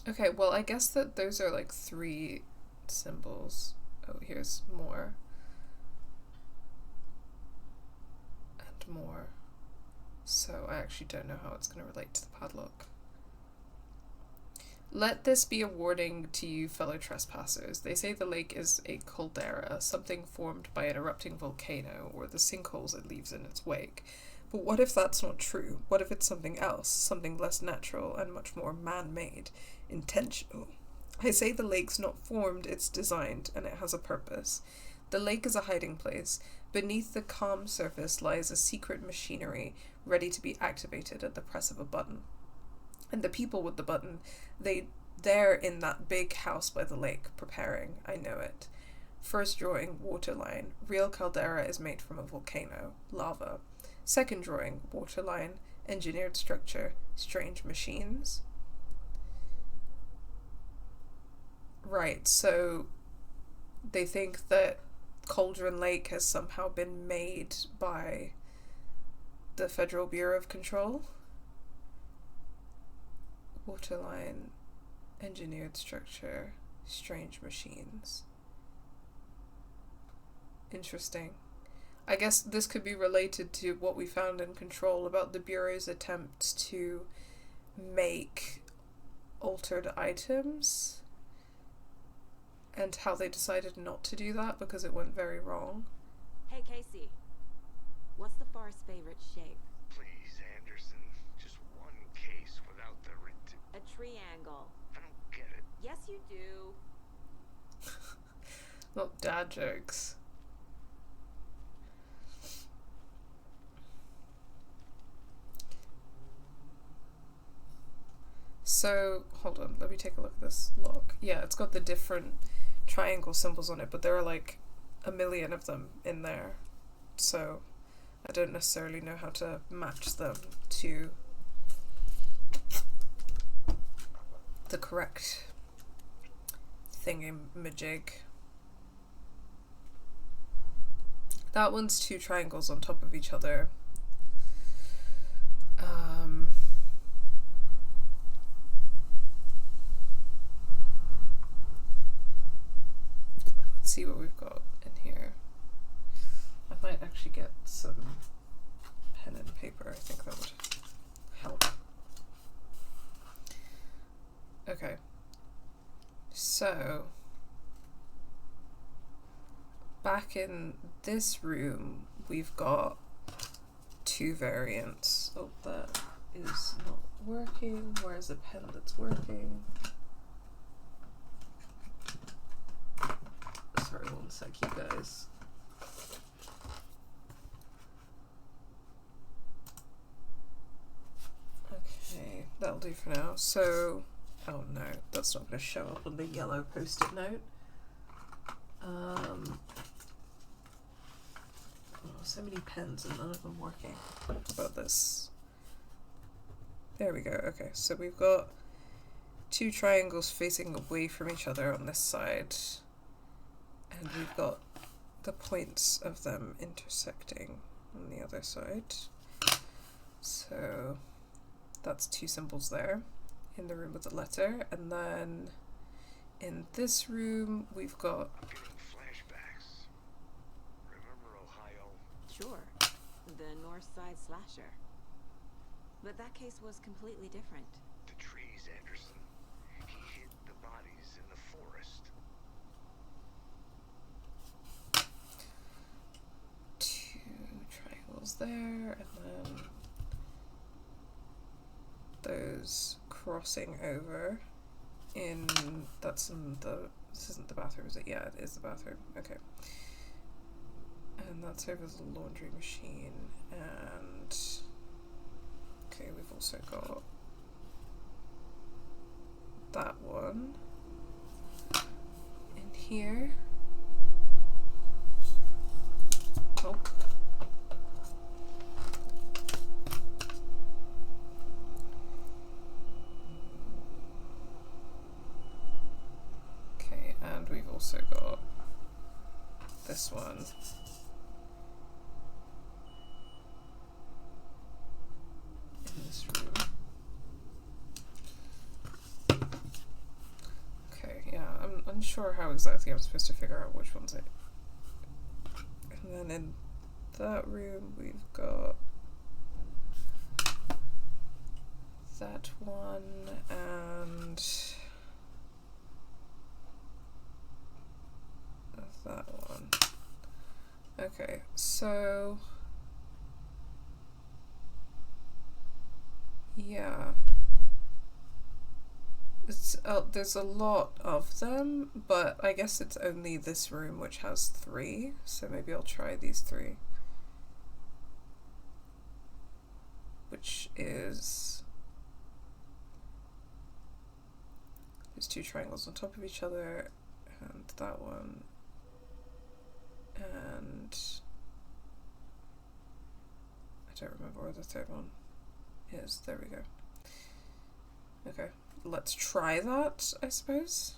Okay, well, I guess that those are like 3 symbols. Oh, here's more. And more. So I actually don't know how it's going to relate to the padlock. Let this be a warning to you fellow trespassers. They say the lake is a caldera, something formed by an erupting volcano, or the sinkholes it leaves in its wake. But what if that's not true? What if it's something else, something less natural and much more man-made, intentional? I say the lake's not formed, it's designed, and it has a purpose. The lake is a hiding place. Beneath the calm surface lies a secret machinery, ready to be activated at the press of a button. And the people with the button, they're in that big house by the lake, preparing. I know it. First drawing, waterline. Real caldera is made from a volcano, lava. Second drawing, waterline. Engineered structure, strange machines. Right, so they think that Cauldron Lake has somehow been made by the Federal Bureau of Control. Waterline, engineered structure, strange machines. Interesting. I guess this could be related to what we found in Control about the Bureau's attempts to make altered items and how they decided not to do that because it went very wrong. Hey, Casey. What's the forest's favorite shape? Please, Anderson. Just one case without the A triangle. I don't get it. Yes, you do. Not dad jokes. So, hold on, let me take a look at this log. Yeah, it's got the different triangle symbols on it, but there are like a million of them in there. So, I don't necessarily know how to match them to the correct thingamajig. That one's 2 triangles on top of each other. Let's see what we've got in here. I might actually get some pen and paper. I think that would help. Okay. So, back in this room, we've got two variants. Oh, that is not working. Where's the pen that's working? Sorry, one sec, you guys. Okay, that'll do for now. So, oh no, that's not going to show up on the yellow post-it note. Oh, so many pens and none of them working. What about this? There we go. Okay, so we've got two triangles facing away from each other on this side, and we've got the points of them intersecting on the other side. So that's two symbols there in the room with the letter, and then in this room we've got Flashbacks. Remember Ohio? Sure. The North Side slasher. But that case was completely different. The trees, Anderson. He hid the bodies in the forest. two triangles there, and then those crossing over in, that's in the, this isn't the bathroom, is it? Yeah, it is the bathroom. Okay. And that's over the laundry machine, and okay, we've also got that one in here. Oh. Okay, and we've also got this one. In this room. Okay, yeah, I'm unsure how exactly I'm supposed to figure out which one's it. And then in that room we've got that one and that one. Okay, so yeah, it's there's a lot of them, but I guess it's only this room which has 3, so maybe I'll try these 3, which is there's 2 triangles on top of each other, and that one, and I don't remember where the third one is. There we go. Okay, let's try that, I suppose.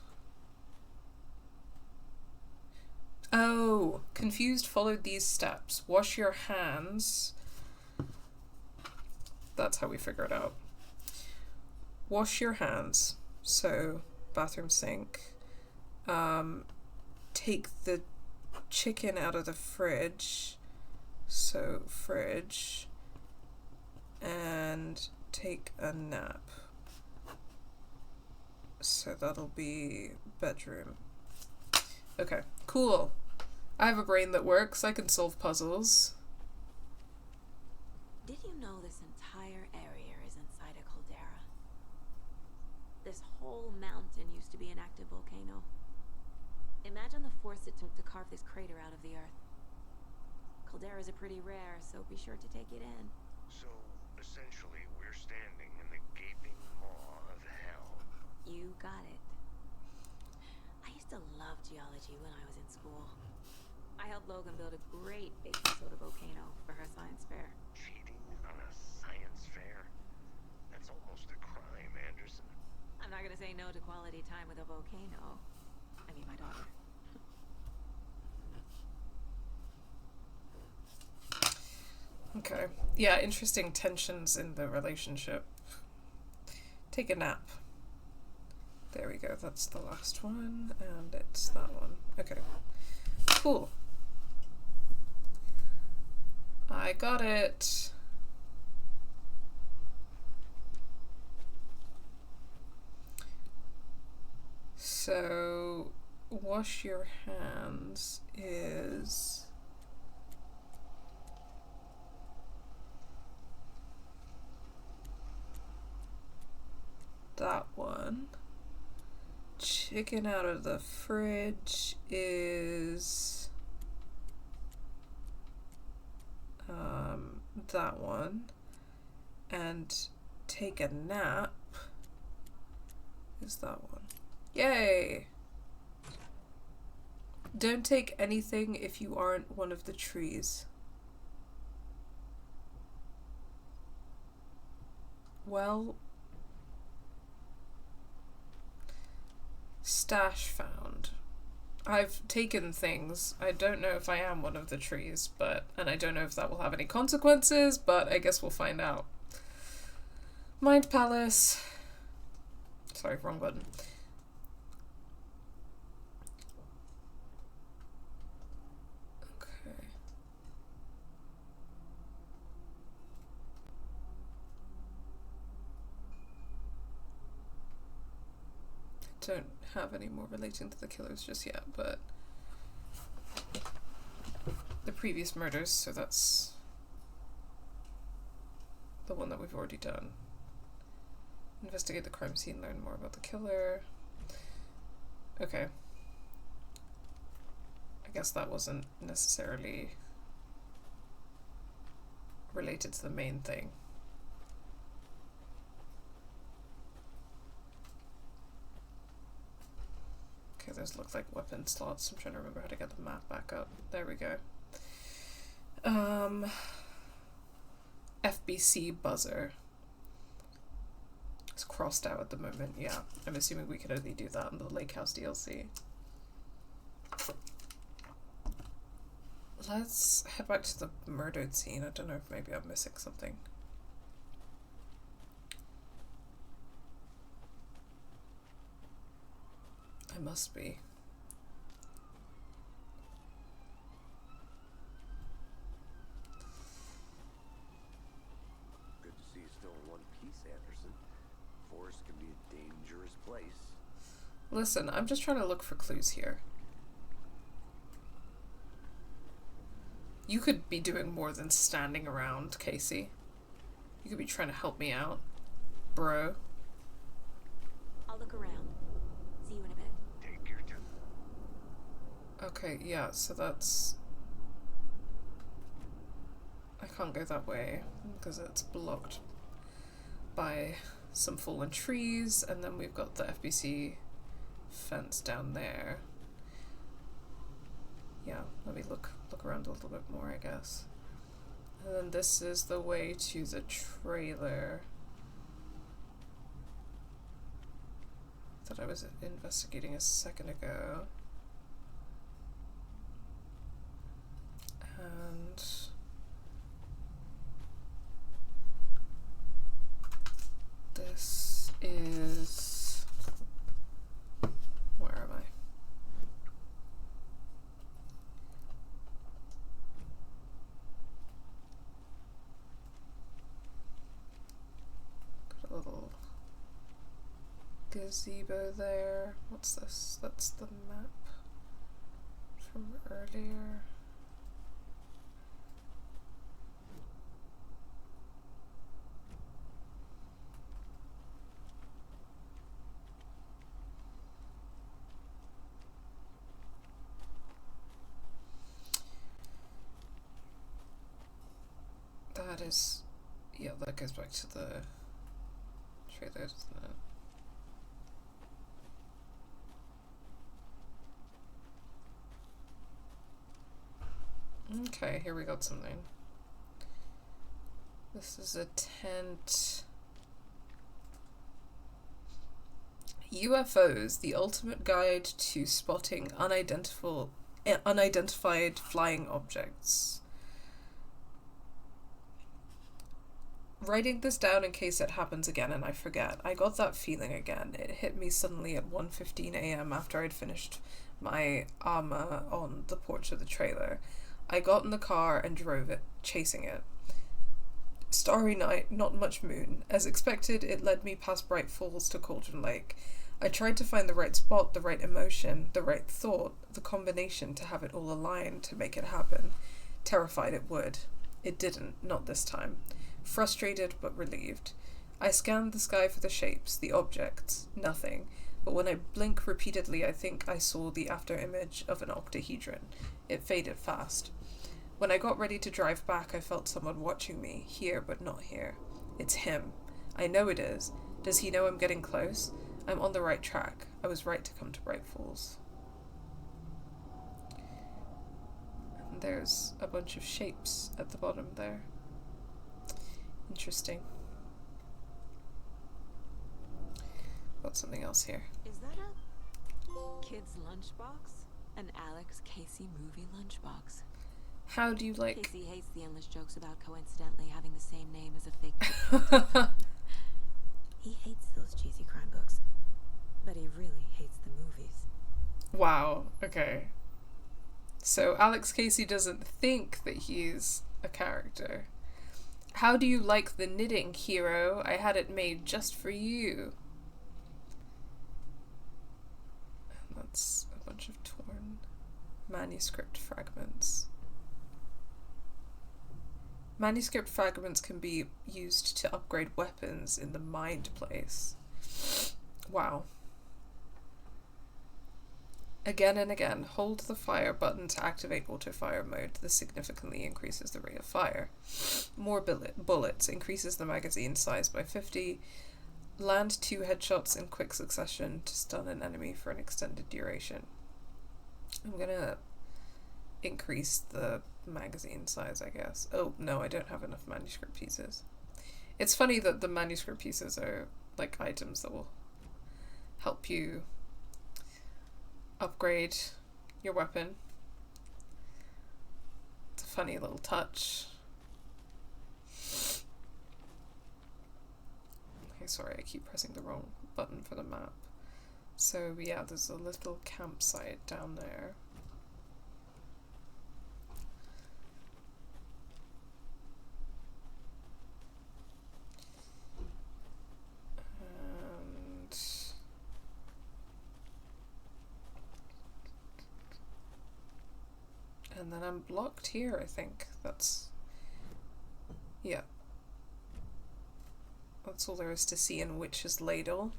Oh, confused followed these steps. Wash your hands. That's how we figure it out. Wash your hands. So, bathroom sink. Take the chicken out of the fridge. So, fridge. And take a nap. So that'll be bedroom. Okay, cool. I have a brain that works. I can solve puzzles. Did you know this entire area is inside a caldera? This whole mountain used to be an active volcano. Imagine the force it took to carve this crater out of the earth. Calderas are pretty rare, so be sure to take it in. So, essentially, we're standing in the gaping maw of hell. You got it. I used to love geology when I was in school. I helped Logan build a great baking soda volcano for her science fair. Cheating on a science fair? That's almost a crime, Anderson. I'm not gonna say no to quality time with a volcano. I mean, my daughter. Okay. Yeah, interesting tensions in the relationship. Take a nap. There we go, that's the last one, and it's that one. Okay. Cool. I got it. So, wash your hands is... that one. Chicken out of the fridge is... that one. And take a nap is that one. Yay! Don't take anything if you aren't one of the trees. Well, stash found. I've taken things. I don't know if I am one of the trees, and I don't know if that will have any consequences, but I guess we'll find out. Mind Palace. Sorry, wrong button. Okay. I don't have any more relating to the killers just yet, but the previous murders, so that's the one that we've already done. Investigate the crime scene, learn more about the killer. Okay. I guess that wasn't necessarily related to the main thing. Okay, those look like weapon slots. I'm trying to remember how to get the map back up. There we go. FBC buzzer. It's crossed out at the moment, yeah. I'm assuming we can only do that in the Lake House DLC. Let's head back to the murdered scene. I don't know if maybe I'm missing something. I must be. Good to see you still in one piece, Anderson. Forest can be a dangerous place. Listen, I'm just trying to look for clues here. You could be doing more than standing around, Casey. You could be trying to help me out, bro. I'll look around. See you in a bit. Take your time. Okay, yeah, so that's... I can't go that way because it's blocked by some fallen trees, and then we've got the FBC fence down there. Yeah, let me look around a little bit more, I guess. And then this is the way to the trailer that I was investigating a second ago. And this is... where am I? Got a little gazebo there. What's this? That's the map from earlier. That is, yeah, that goes back to the trailer, doesn't it? Okay, here we got something. This is a tent. UFOs, the ultimate guide to spotting unidentified flying objects. Writing this down in case it happens again and I forget. I got that feeling again. It hit me suddenly at 1:15 a.m. after I'd finished my armor on the porch of the trailer. I got in the car and drove it, chasing it. Starry night, not much moon. As expected, it led me past Bright Falls to Cauldron Lake. I tried to find the right spot, the right emotion, the right thought, the combination to have it all align to make it happen. Terrified it would. It didn't, not this time. Frustrated but relieved. I scanned the sky for the shapes, the objects, nothing. But when I blink repeatedly, I think I saw the after-image of an octahedron. It faded fast. When I got ready to drive back, I felt someone watching me, here but not here. It's him. I know it is. Does he know I'm getting close? I'm on the right track. I was right to come to Bright Falls. And there's a bunch of shapes at the bottom there. Interesting. Got something else here. Is that a kid's lunchbox? An Alex Casey movie lunchbox. How do you like... Casey hates the endless jokes about coincidentally having the same name as a fake... He hates those cheesy crime books, but he really hates the movies. Wow, okay. So Alex Casey doesn't think that he's a character. How do you like the knitting, hero? I had it made just for you. And that's a bunch of torn manuscript fragments. Manuscript fragments can be used to upgrade weapons in the mind place. Wow. Again and again, hold the fire button to activate auto-fire mode. This significantly increases the rate of fire. More bullets, increases the magazine size by 50. Land 2 headshots in quick succession to stun an enemy for an extended duration. I'm gonna increase the magazine size, I guess. Oh, no, I don't have enough manuscript pieces. It's funny that the manuscript pieces are like items that will help you upgrade your weapon. It's a funny little touch. Okay, sorry, I keep pressing the wrong button for the map. So yeah, there's a little campsite down there. And then I'm blocked here, I think. That's... yeah. That's all there is to see in Witch's Ladle.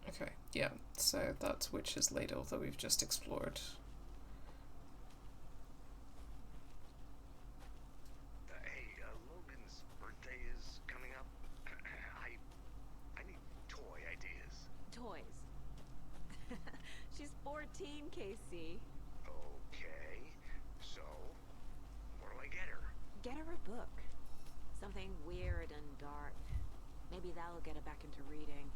Okay, yeah, so that's Witch's Ladle that we've just explored. Hey, Logan's birthday is coming up. I need toy ideas. Toys. She's 14, Casey. Okay, so what do I get her? Get her a book. Something weird and dark. Maybe that'll get her back into reading.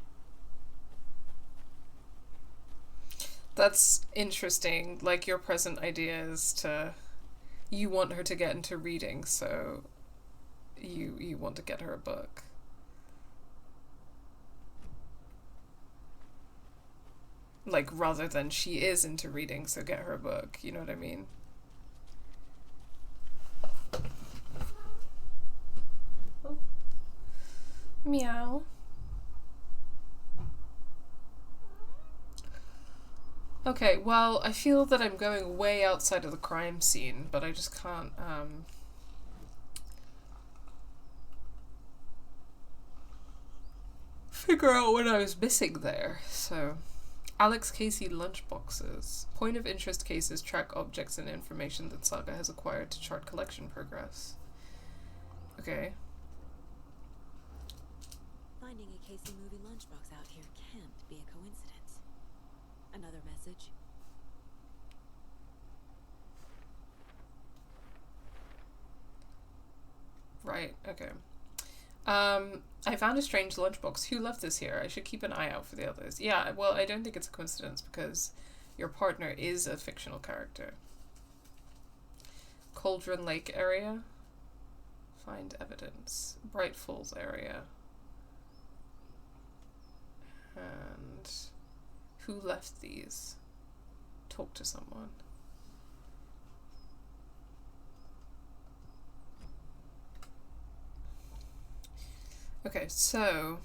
That's interesting. Like, your present idea is to... you want her to get into reading, so you want to get her a book. Like, rather than she is into reading, so get her a book. You know what I mean? Oh. Meow. Okay, well, I feel that I'm going way outside of the crime scene, but I just can't, figure out what I was missing there, so... Alex Casey lunchboxes. Point of interest cases track objects and information that Saga has acquired to chart collection progress. Okay. Finding a Casey movie lunchbox out here can't be a coincidence. Another message. Right, okay. I found a strange lunchbox. Who left this here? I should keep an eye out for the others. Yeah, well, I don't think it's a coincidence because your partner is a fictional character. Cauldron Lake area. Find evidence. Bright Falls area. And who left these? Talk to someone. Okay, so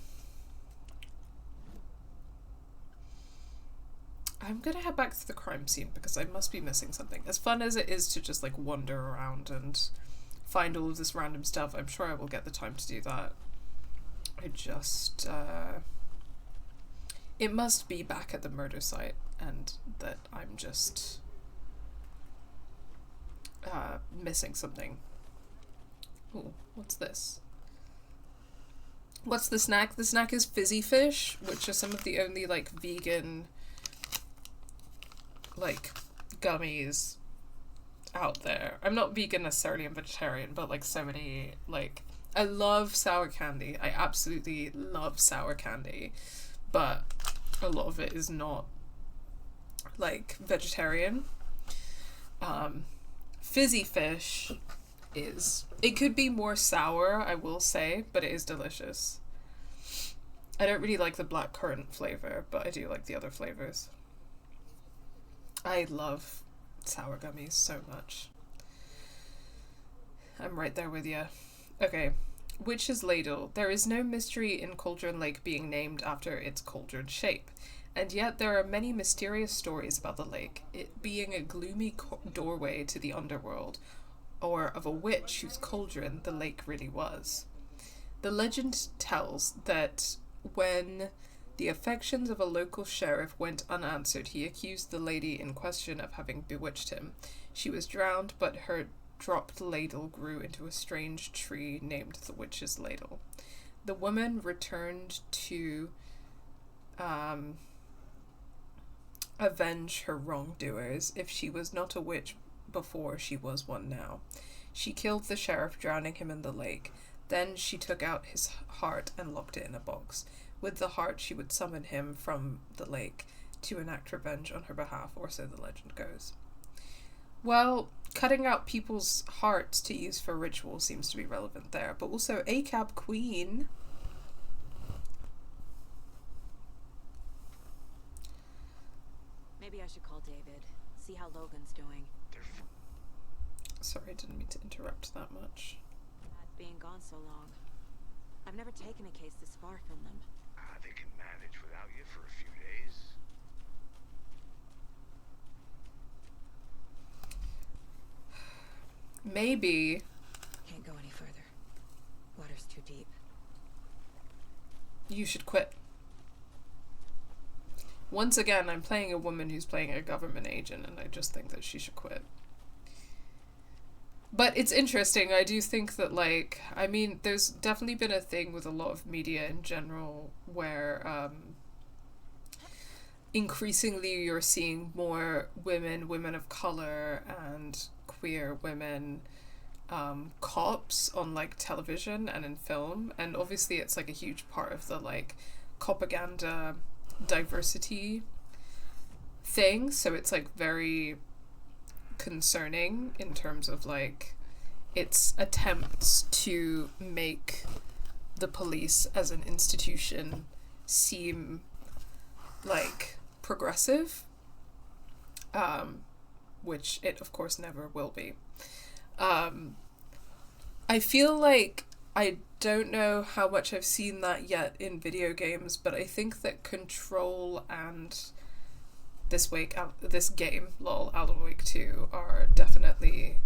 I'm gonna head back to the crime scene because I must be missing something. As fun as it is to just like wander around and find all of this random stuff, I'm sure I will get the time to do that. I just it must be back at the murder site, and that I'm just missing something. Ooh, what's this? What's the snack? The snack is fizzy fish, which are some of the only like vegan like gummies out there. I'm not vegan necessarily, I'm vegetarian, but like so many, like, I love sour candy. I absolutely love sour candy, but a lot of it is not like vegetarian. Fizzy fish it could be more sour, I will say, but it is delicious. I don't really like the blackcurrant flavor, but I do like the other flavors. I love sour gummies so much. I'm right there with you. Okay, Witch's Ladle. There is no mystery in Cauldron Lake being named after its cauldron shape, and yet there are many mysterious stories about the lake, it being a gloomy doorway to the underworld, or of a witch whose cauldron the lake really was. The legend tells that when the affections of a local sheriff went unanswered, he accused the lady in question of having bewitched him. She was drowned, but her dropped ladle grew into a strange tree named the Witch's Ladle. The woman returned to avenge her wrongdoers. If she was not a witch before, she was one now. She killed the sheriff, drowning him in the lake. Then she took out his heart and locked it in a box. With the heart, she would summon him from the lake to enact revenge on her behalf, or so the legend goes. Well, cutting out people's hearts to use for ritual seems to be relevant there, but also ACAB Queen. Maybe I should call David, see how Logan's doing. Sorry, I didn't mean to interrupt that much. Being gone so long. I've never taken a case this far from them. They can manage without you for a few days. Maybe. Can't go any further. Water's too deep. You should quit. Once again, I'm playing a woman who's playing a government agent, and I just think that she should quit. But it's interesting. I do think that, like, I mean, there's definitely been a thing with a lot of media in general where increasingly you're seeing more women of color and queer women cops on, like, television and in film. And obviously it's, like, a huge part of the, like, copaganda diversity thing. So it's, like, very concerning in terms of like its attempts to make the police as an institution seem like progressive, which it of course never will be. I feel like I don't know how much I've seen that yet in video games, but I think that Control and this game, Alan Wake 2, are definitely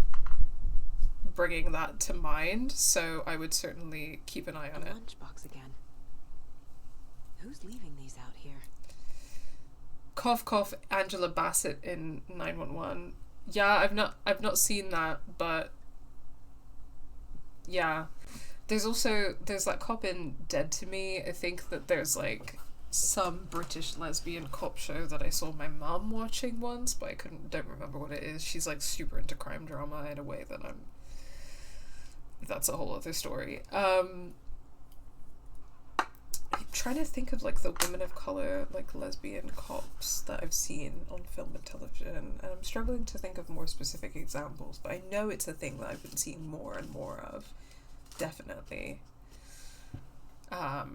bringing that to mind, so I would certainly keep an eye on it. Lunchbox again. Who's leaving these out here? Cough cough, Angela Bassett in 911. Yeah, I've not seen that, but yeah. There's that cop in Dead to Me. I think that there's like some British lesbian cop show that I saw my mum watching once, but I don't remember what it is. She's like super into crime drama in a way that that's a whole other story. I'm trying to think of like the women of color, like lesbian cops that I've seen on film and television, and I'm struggling to think of more specific examples, but I know it's a thing that I've been seeing more and more of. definitely. I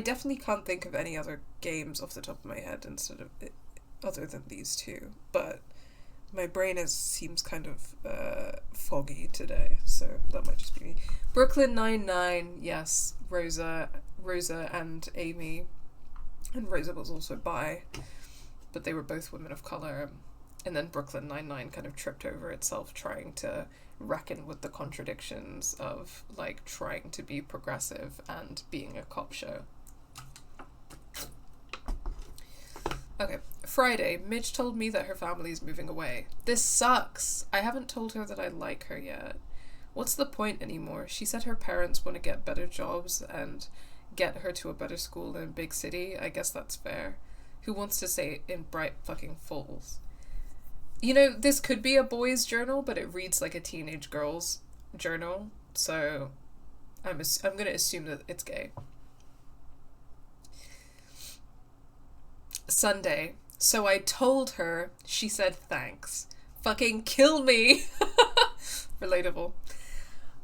definitely can't think of any other games off the top of my head other than these two, but my brain seems kind of foggy today, so that might just be me. Brooklyn Nine-Nine, yes, Rosa and Amy, and Rosa was also bi, but they were both women of color. And then Brooklyn Nine-Nine kind of tripped over itself trying to reckon with the contradictions of, like, trying to be progressive and being a cop show. Okay, Friday, Midge told me that her family's moving away. This sucks! I haven't told her that I like her yet. What's the point anymore? She said her parents want to get better jobs and get her to a better school in a big city. I guess that's fair. Who wants to say in Bright fucking Falls? You know, this could be a boy's journal, but it reads like a teenage girl's journal, so I'm going to assume that it's gay. Sunday. So I told her, she said thanks. Fucking kill me! Relatable.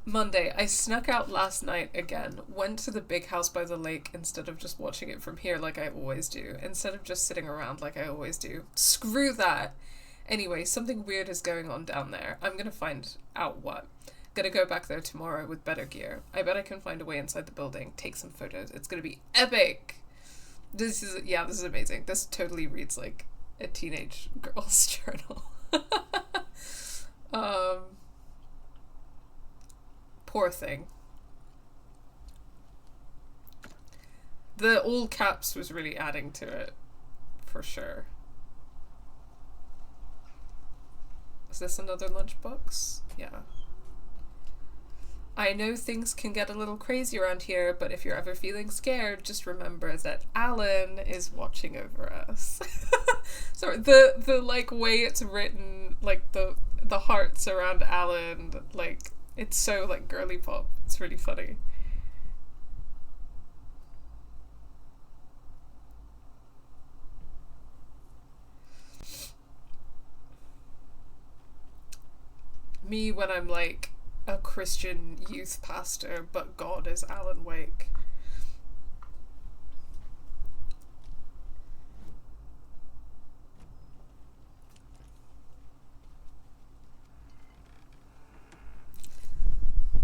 Monday. I snuck out last night again. Went to the big house by the lake instead of just watching it from here like I always do. Instead of just sitting around like I always do. Screw that! Anyway, something weird is going on down there. I'm gonna find out what. Gonna go back there tomorrow with better gear. I bet I can find a way inside the building, take some photos. It's gonna be epic! This is amazing. This totally reads like a teenage girl's journal. Poor thing. The all caps was really adding to it, for sure. Is this another lunchbox? Yeah. I know things can get a little crazy around here, but if you're ever feeling scared, just remember that Alan is watching over us. Sorry, the like way it's written, like the hearts around Alan, like it's so like girly pop. It's really funny. Me when I'm like a Christian youth pastor, but God is Alan Wake.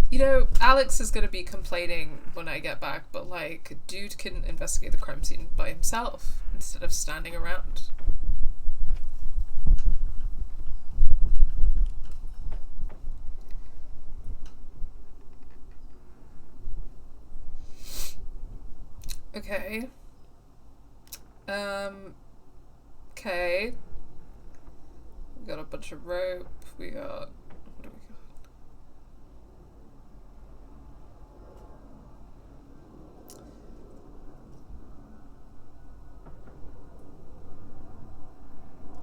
You know, Alex is gonna be complaining when I get back, but like, dude can investigate the crime scene by himself instead of standing around. Okay. Okay. We got a bunch of rope. We got... What do we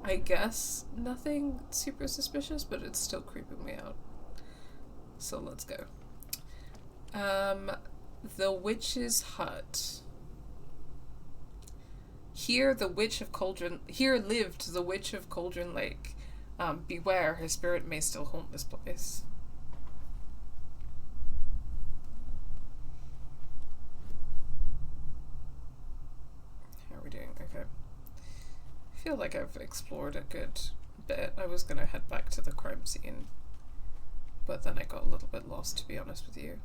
got? I guess nothing super suspicious, but it's still creeping me out. So let's go. The witch's hut. Here lived the witch of Cauldron Lake. Beware, her spirit may still haunt this place. How are we doing? Okay. I feel like I've explored a good bit. I was gonna head back to the crime scene, but then I got a little bit lost, to be honest with you.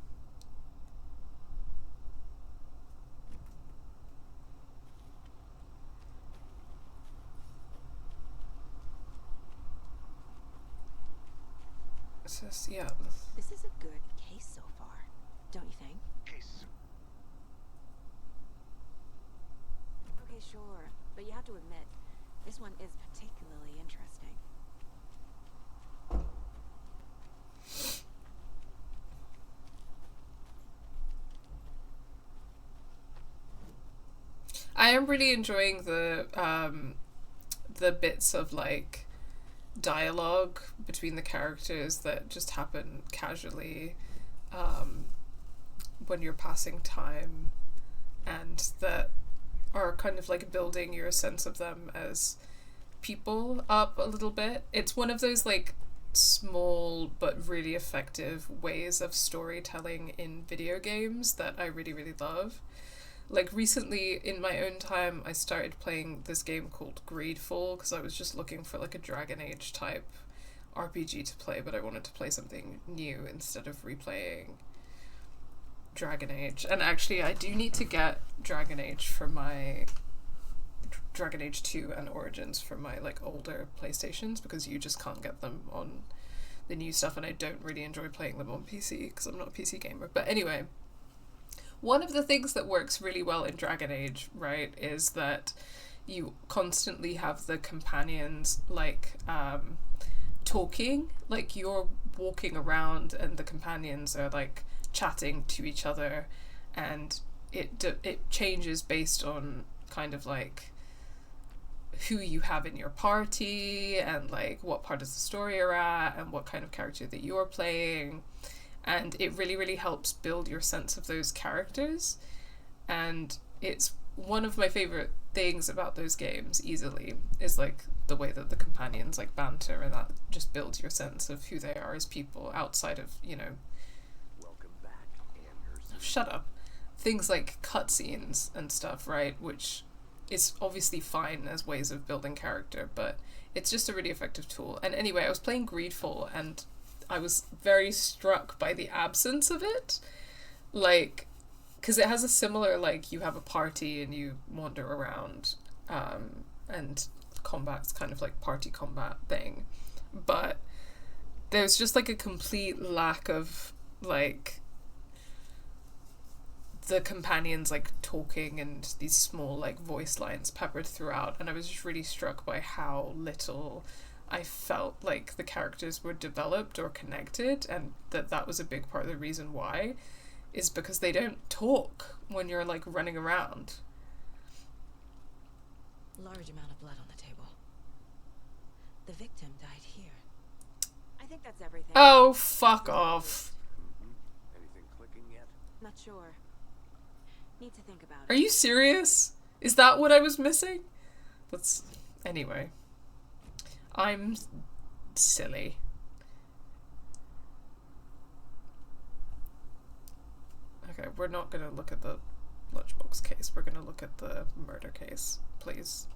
Yeah. This is a good case so far, don't you think? Case. Okay, sure, but you have to admit, this one is particularly interesting. I am really enjoying the bits of like dialogue between the characters that just happen casually when you're passing time, and that are kind of like building your sense of them as people up a little bit. It's one of those like small but really effective ways of storytelling in video games that I really, really love. Like, recently, in my own time, I started playing this game called Greedfall, because I was just looking for, like, a Dragon Age type RPG to play, but I wanted to play something new instead of replaying Dragon Age. And actually, I do need to get Dragon Age for my... Dragon Age 2 and Origins for my, like, older PlayStations, because you just can't get them on the new stuff, and I don't really enjoy playing them on PC, because I'm not a PC gamer. But anyway... One of the things that works really well in Dragon Age, right, is that you constantly have the companions, like, talking. Like, you're walking around and the companions are, like, chatting to each other, and it changes based on kind of, like, who you have in your party and, like, what part of the story you're at and what kind of character that you're playing. And it really, really helps build your sense of those characters. And it's one of my favourite things about those games, easily, is, like, the way that the companions, like, banter, and that just builds your sense of who they are as people outside of, you know... Welcome back, Anderson. Shut up. Things like cutscenes and stuff, right? Which is obviously fine as ways of building character, but it's just a really effective tool. And anyway, I was playing Greedfall, and I was very struck by the absence of it. Like, because it has a similar, like, you have a party and you wander around, and combat's kind of like party combat thing. But there's just, like, a complete lack of, like, the companions, like, talking and these small, like, voice lines peppered throughout. And I was just really struck by how little I felt like the characters were developed or connected, and that was a big part of the reason why, is because they don't talk when you're, like, running around. Large amount of blood on the table. The victim died here. I think that's everything. Oh, fuck off. Anything clicking yet? Not sure. Need to think about Are it. you serious? Is that what I was missing? That's... Anyway. I'm silly. Okay, we're not going to look at the lunchbox case. We're going to look at the murder case, please.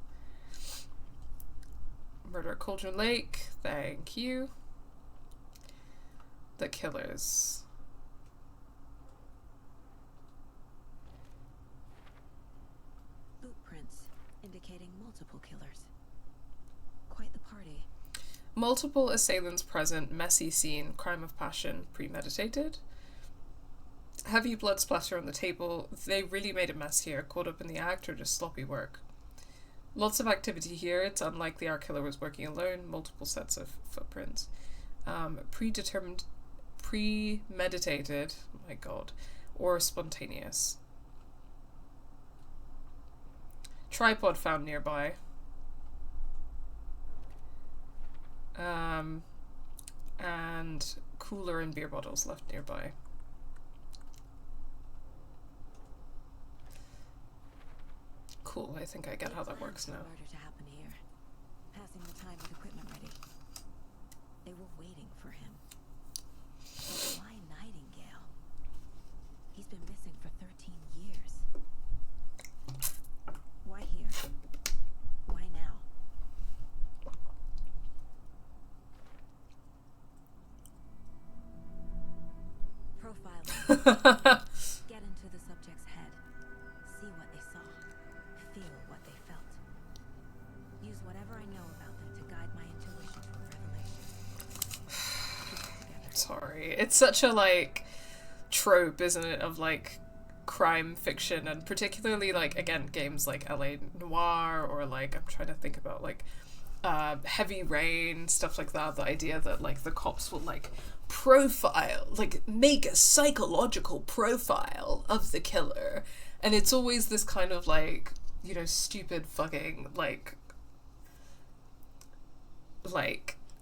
Murder at Cauldron Lake. Thank you. The killers. Footprints indicating multiple killers. Quite the party. Multiple assailants present, messy scene, crime of passion, premeditated. Heavy blood splatter on the table. They really made a mess here, caught up in the act or just sloppy work. Lots of activity here. It's unlikely our killer was working alone. Multiple sets of footprints. Premeditated, my god, or spontaneous. Tripod found nearby. And cooler and beer bottles left nearby. Cool, I think I get how that works now. Murder to happen here. Passing the time with equipment ready. They were waiting for him. But why Nightingale? He's been missing for 13 years. Why here? Why now? Profiling. Get into the subject's head. See what they saw. Feel what they felt. Use whatever I know about them to guide my intuition to revelation. Keep it together. Sorry. It's such a, like, trope, isn't it, of, like, crime fiction, and particularly, like, again, games like LA Noire, or, like, I'm trying to think about, like, Heavy Rain, stuff like that. The idea that, like, the cops will, like, profile, like, make a psychological profile of the killer, and it's always this kind of, like, you know, stupid fucking, like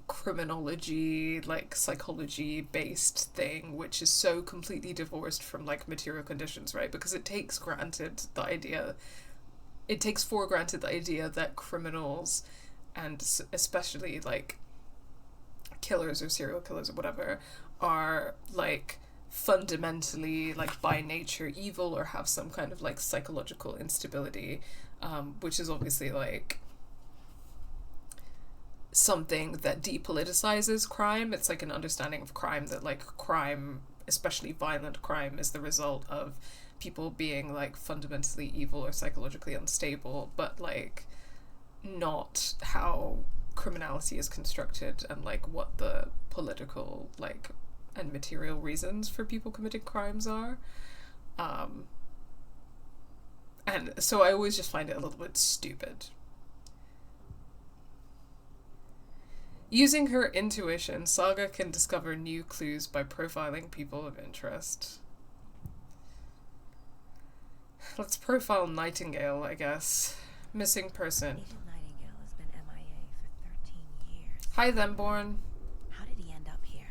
criminology, like, psychology based thing, which is so completely divorced from, like, material conditions, right? Because it takes for granted the idea that criminals, and especially, like, killers or serial killers or whatever are like fundamentally like by nature evil or have some kind of like psychological instability, which is obviously like something that depoliticizes crime. It's like an understanding of crime that like crime, especially violent crime, is the result of people being like fundamentally evil or psychologically unstable, but like not how criminality is constructed and like what the political like and material reasons for people committing crimes are. And so I always just find it a little bit stupid. Using her intuition, Saga can discover new clues by profiling people of interest. Let's profile Nightingale, I guess. Missing person. Agent Nightingale has been MIA for 13 years. Hi, Themborn. How did he end up here?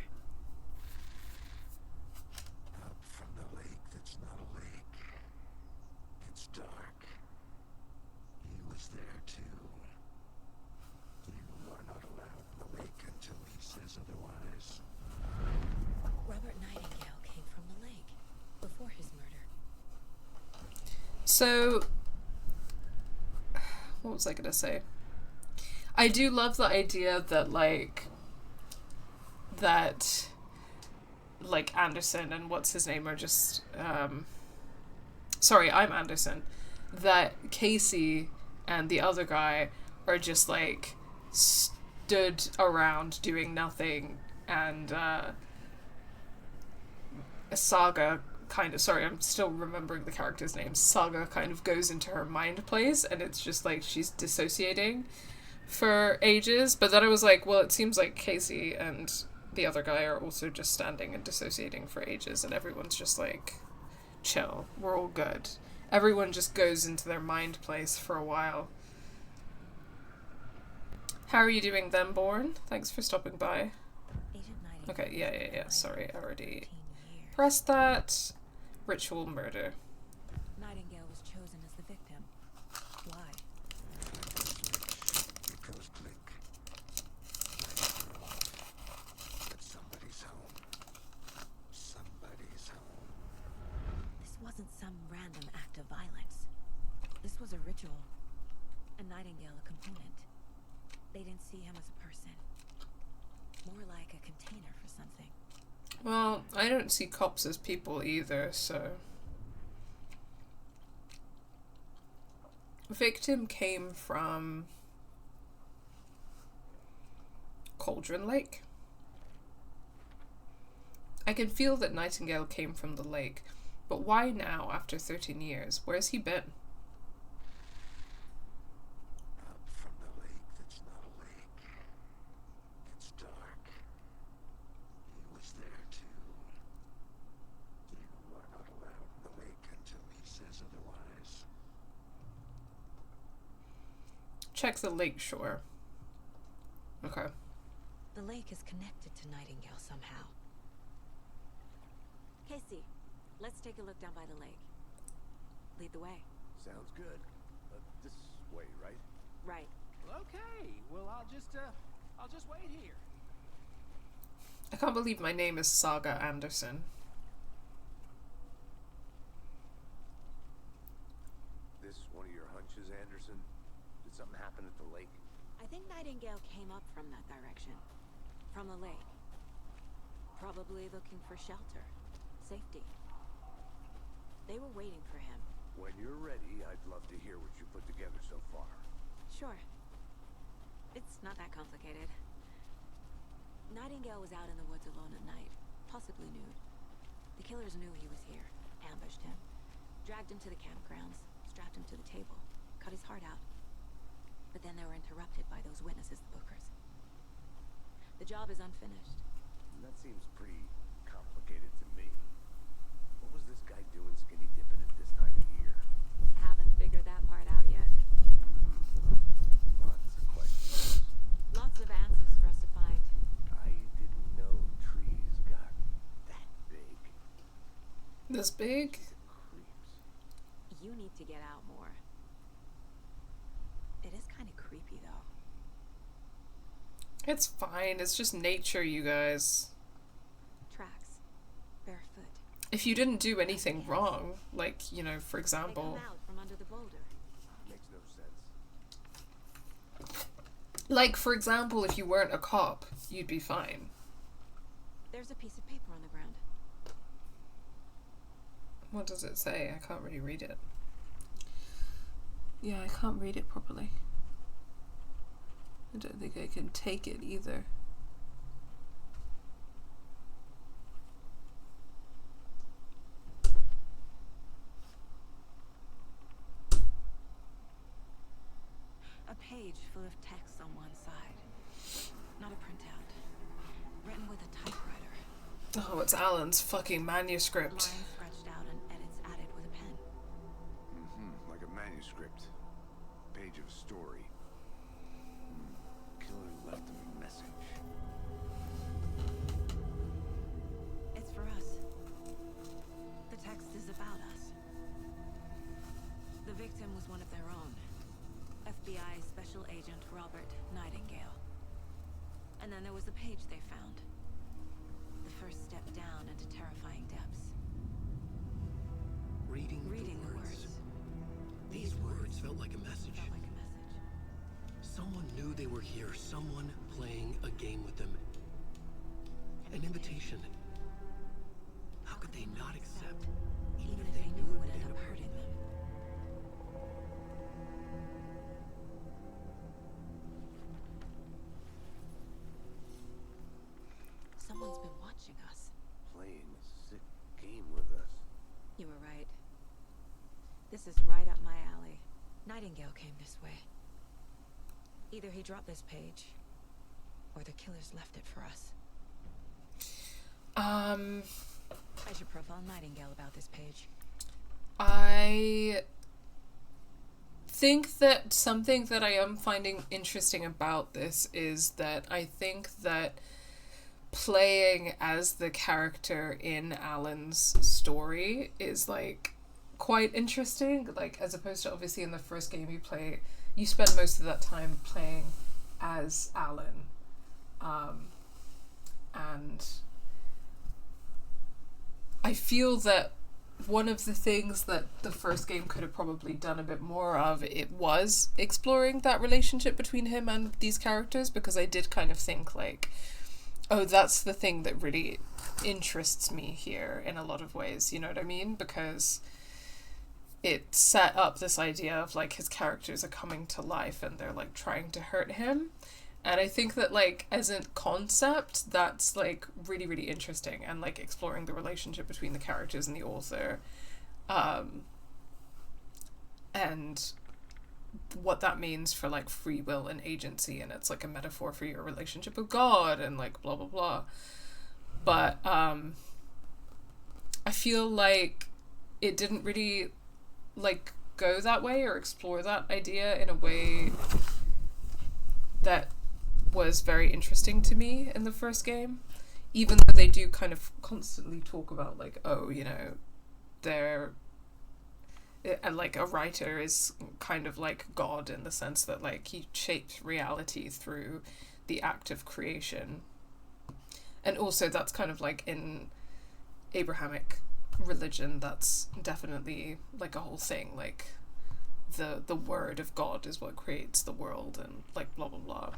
Up from the lake that's not a lake. It's dark. He was there too. You are not allowed in the lake until he says otherwise. Robert Nightingale came from the lake before his murder. So, what was I gonna say? I do love the idea that like Anderson and what's his name are just sorry, I'm Anderson. That Casey and the other guy are just like stood around doing nothing, and Saga kind of, sorry, I'm still remembering the character's name. Saga kind of goes into her mind place, and it's just like she's dissociating for ages. But then I was like, well, it seems like Casey and the other guy are also just standing and dissociating for ages, and everyone's just like, chill, we're all good. Everyone just goes into their mind place for a while. How are you doing, Themborn? Thanks for stopping by. Agent Nightingale. Okay, yeah. Sorry, I already 13 years. pressed that. Ritual murder. Nightingale was chosen as the victim. Why? Because click. But somebody's home. Somebody's home. This wasn't some random act of violence. This was a ritual. And Nightingale a component. They didn't see him as a person. More like a container for something. Well, I don't see cops as people either, so... Victim came from Cauldron Lake. I can feel that Nightingale came from the lake, but why now, after 13 years? Where's he been? Up from the lake that's not a lake. It's dark. He was there too. You are not allowed in the lake until he says otherwise. Check the lake shore. Okay. The lake is connected to Nightingale somehow. Casey, let's take a look down by the lake. Lead the way. Sounds good. This way, right? Right. Okay, well, I'll just wait here. I can't believe my name is Saga Anderson. This one of your hunches, Anderson? Did something happen at the lake? I think Nightingale came up from that direction. From the lake. Probably looking for shelter. Safety. They were waiting for him. When you're ready, I'd love to hear what you put together so far. Sure. It's not that complicated. Nightingale was out in the woods alone at night, possibly nude. The killers knew he was here, ambushed him, dragged him to the campgrounds, strapped him to the table, cut his heart out. But then they were interrupted by those witnesses, the Bookers. The job is unfinished. That seems pretty complicated to me. What was this guy doing skinny dipping at this time of year? Haven't figured that part out yet. Lots of questions. Lots of answers for us to find. I didn't know trees got that big. This big? Creeps. You need to get out more. It is kind of creepy, though. It's fine. It's just nature, you guys. Tracks. Barefoot. If you didn't do anything wrong, like, you know, for They example... come out from under the boulder. Makes no sense. Like, for example, if you weren't a cop, you'd be fine. There's a piece of paper on the ground. What does it say? I can't really read it. Yeah, I can't read it properly. I don't think I can take it either. A page full of text on one side. Not a printout. Written with a typewriter. Oh, it's Alan's fucking manuscript. Lines scratched out and edits added with a pen. Like a manuscript. Page of a story. Killer left him a message. It's for us. The text is about us. The victim was one of their own. FBI Special Agent Robert Nightingale. And then there was the page they found. The first step down into terrifying depths. Reading the words. These words felt like a message. Felt like a message. Someone knew they were here. Someone playing a game with them. An invitation. How could they not accept? Even if they knew it would end up hurting them. Someone's been watching us. Playing a sick game with us. You were right. This is right up my alley. Nightingale came this way. Either he dropped this page, or the killers left it for us. I should profile Nightingale about this page. I think that something that I am finding interesting about this is that I think that playing as the character in Alan's story is like quite interesting, like as opposed to obviously in the first game you spend most of that time playing as Alan, and I feel that one of the things that the first game could have probably done a bit more of, it was exploring that relationship between him and these characters, because I did kind of think like, oh, that's the thing that really interests me here in a lot of ways, you know what I mean? Because it set up this idea of like his characters are coming to life and they're like trying to hurt him. And I think that like as a concept, that's like really, really interesting, and like exploring the relationship between the characters and the author, and what that means for like free will and agency, and it's like a metaphor for your relationship with God and like blah blah blah. But I feel like it didn't really like go that way or explore that idea in a way that was very interesting to me in the first game, even though they do kind of constantly talk about like, oh, you know, like a writer is kind of like God in the sense that like he shapes reality through the act of creation. And also that's kind of like in Abrahamic religion, that's definitely like a whole thing, like the word of God is what creates the world and like blah blah blah.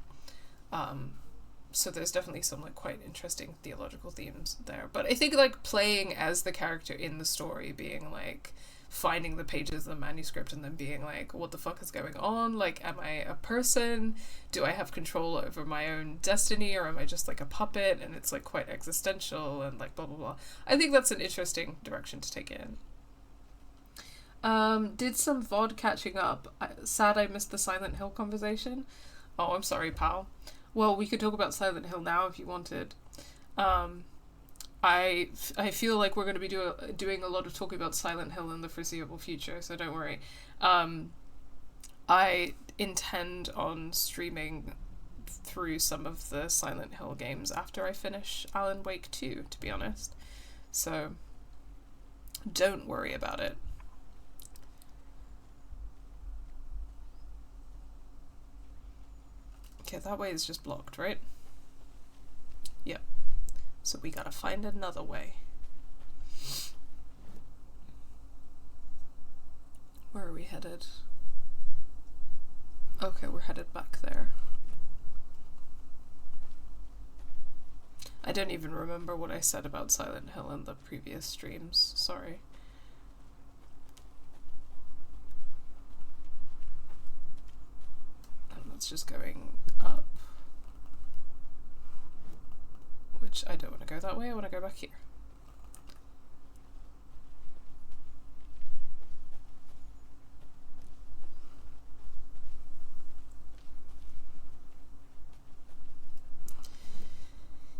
So there's definitely some like quite interesting theological themes there. But I think like playing as the character in the story, being like finding the pages of the manuscript and then being like, what the fuck is going on? Like, am I a person? Do I have control over my own destiny, or am I just like a puppet? And it's like quite existential and like blah blah blah. I think that's an interesting direction to take in. Did some VOD catching up. Sad I missed the Silent Hill conversation. Oh, I'm sorry, pal. Well, we could talk about Silent Hill now if you wanted. I feel like we're going to be doing a lot of talking about Silent Hill in the foreseeable future, so don't worry. I intend on streaming through some of the Silent Hill games after I finish Alan Wake 2, to be honest. So don't worry about it. Okay, that way is just blocked, right? Yep. So we gotta find another way. Where are we headed? Okay, we're headed back there. I don't even remember what I said about Silent Hill in the previous streams. Sorry. And that's just going up. Which I don't want to go that way, I want to go back here.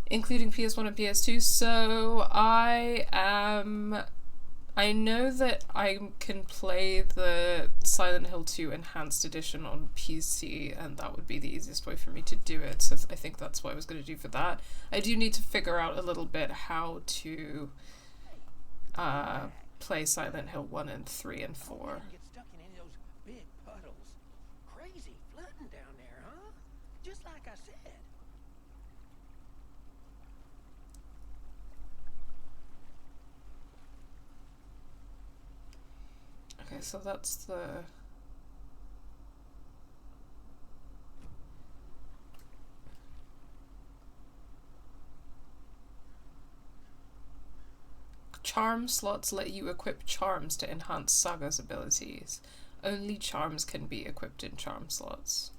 Including PS1 and PS2, so I know that I can play the Silent Hill 2 Enhanced Edition on PC, and that would be the easiest way for me to do it, so I think that's what I was going to do for that. I do need to figure out a little bit how to play Silent Hill 1 and 3 and 4. Get stuck in any of those big puddles. Crazy flooding down there, huh? Just like I said. Okay, so that's the... Charm slots let you equip charms to enhance Saga's abilities. Only charms can be equipped in charm slots.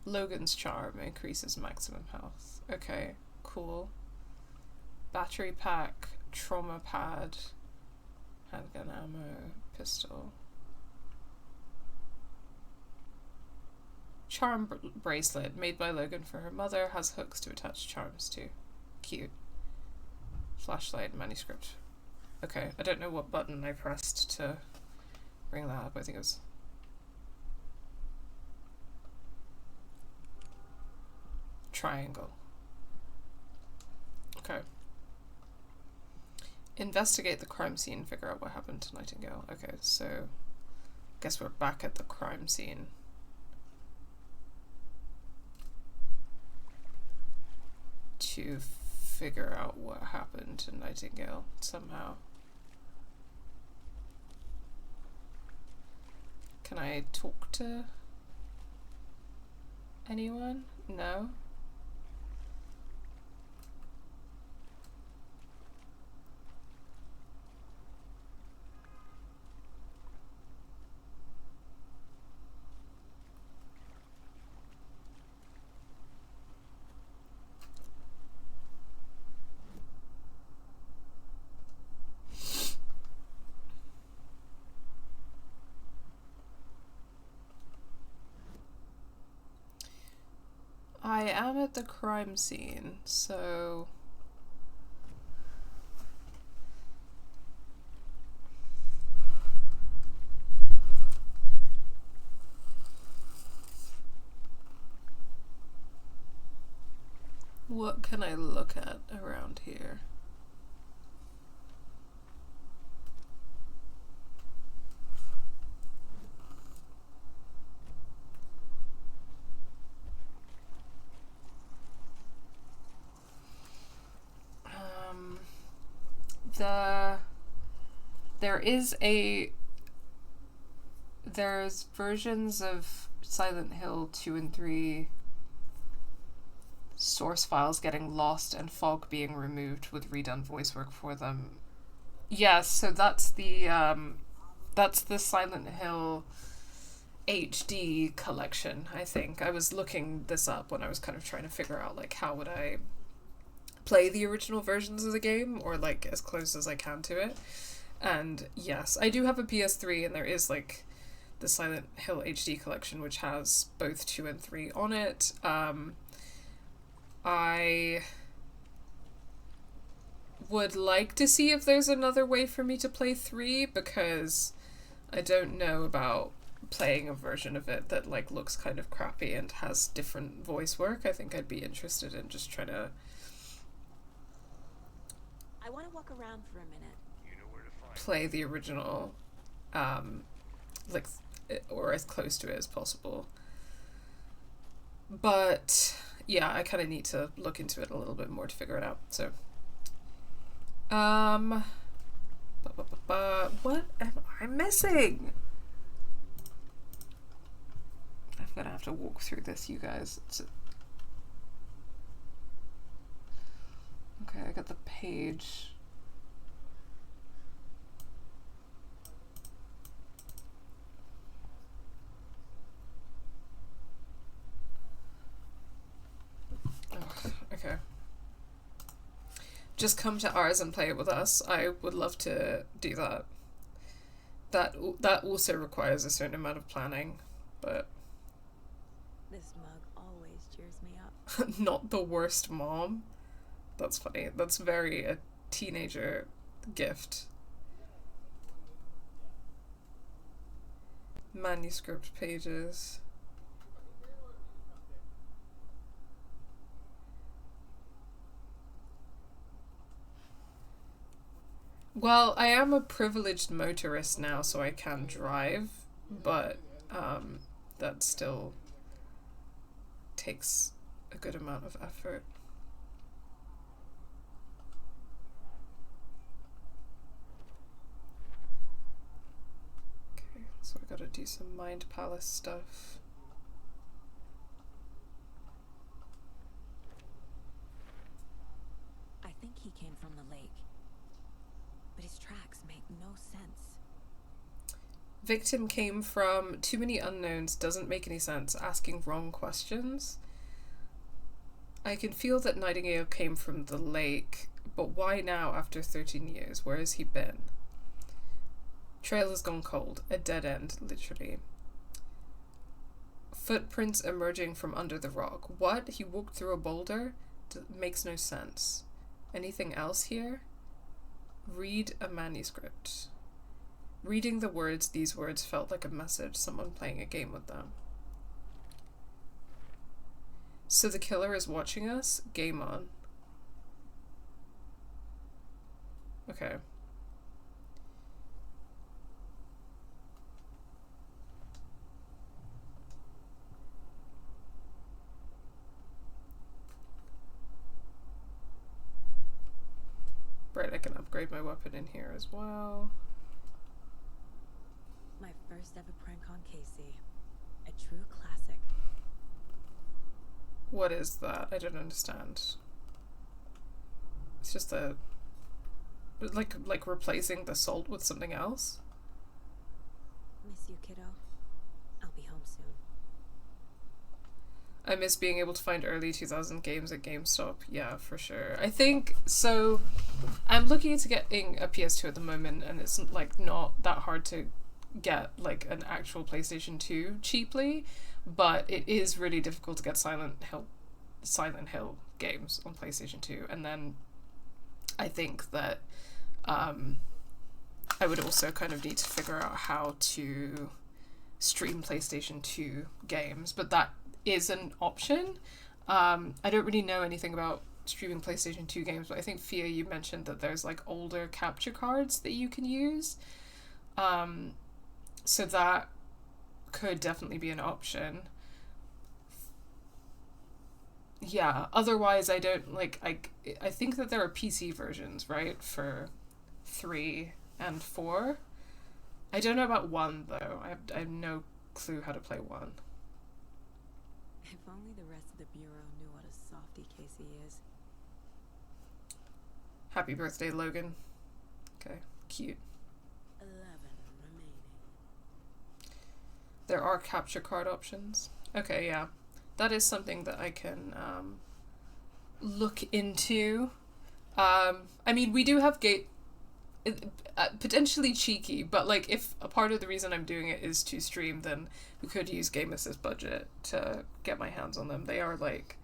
Logan's charm increases maximum health. Okay, cool. Battery pack, trauma pad, handgun ammo, pistol. Charm bracelet, made by Logan for her mother, has hooks to attach charms to. Cute. Flashlight, manuscript. Okay, I don't know what button I pressed to bring that up. I think it was... triangle. Okay. Investigate the crime scene, figure out what happened to Nightingale. Okay, so guess we're back at the crime scene. To figure out what happened to Nightingale somehow. Can I talk to anyone? No? I am at the crime scene, so... what can I look at around here? There's versions of Silent Hill 2 and 3 source files getting lost and fog being removed with redone voice work for them. Yes, so that's the Silent Hill HD collection, I think. I was looking this up when I was kind of trying to figure out, like, how would I play the original versions of the game, or, like, as close as I can to it. And yes, I do have a PS3, and there is, like, the Silent Hill HD collection, which has both 2 and 3 on it. I would like to see if there's another way for me to play 3, because I don't know about playing a version of it that, like, looks kind of crappy and has different voice work. I think I'd be interested in just trying to... I want to walk around for a minute. You know where to find play the original, or as close to it as possible. But yeah, I kind of need to look into it a little bit more to figure it out. So, what am I missing? I'm gonna have to walk through this, you guys. Okay, I got the page. Okay. Just come to ours and play it with us. I would love to do that. That also requires a certain amount of planning, but This mug always cheers me up. not the worst mom. That's funny. That's very a teenager gift. Manuscript pages. Well, I am a privileged motorist now, so I can drive, but that still takes a good amount of effort. Okay, so I gotta do some Mind Palace stuff. I think he came from the lake. But his tracks make no sense. Victim came from too many unknowns, doesn't make any sense, asking wrong questions. I can feel that Nightingale came from the lake, but why now after 13 years? Where has he been? Trail has gone cold. A dead end, literally. Footprints emerging from under the rock. What? He walked through a boulder? Makes no sense. Anything else here? Read a manuscript. Reading the words, these words felt like a message, someone playing a game with them. So the killer is watching us? Game on. Okay. Right, I can upgrade my weapon in here as well. My first ever prank on Casey. A true classic. What is that? I don't understand. It's just a... Like replacing the salt with something else? Miss you, kiddo. I'll be home soon. I miss being able to find early 2000 games at GameStop. Yeah, for sure. I think, so, I'm looking into getting a PS2 at the moment, and it's, like, not that hard to get, like, an actual PlayStation 2 cheaply, but it is really difficult to get Silent Hill games on PlayStation 2, and then I think that, I would also kind of need to figure out how to stream PlayStation 2 games, but that is an option. I don't really know anything about streaming PlayStation 2 games, but I think, Fia, you mentioned that there's like older capture cards that you can use. So that could definitely be an option. Yeah, otherwise I don't like, I think that there are PC versions, right, for 3 and 4. I don't know about 1 though. I have no clue how to play 1. If only the rest of the Bureau knew what a softie Casey is. Happy birthday, Logan. Okay, cute. 11 remaining. There are capture card options. Okay, yeah. That is something that I can look into. I mean, we do have potentially cheeky, but like if a part of the reason I'm doing it is to stream, then we could use Game Assist budget to get my hands on them. They are like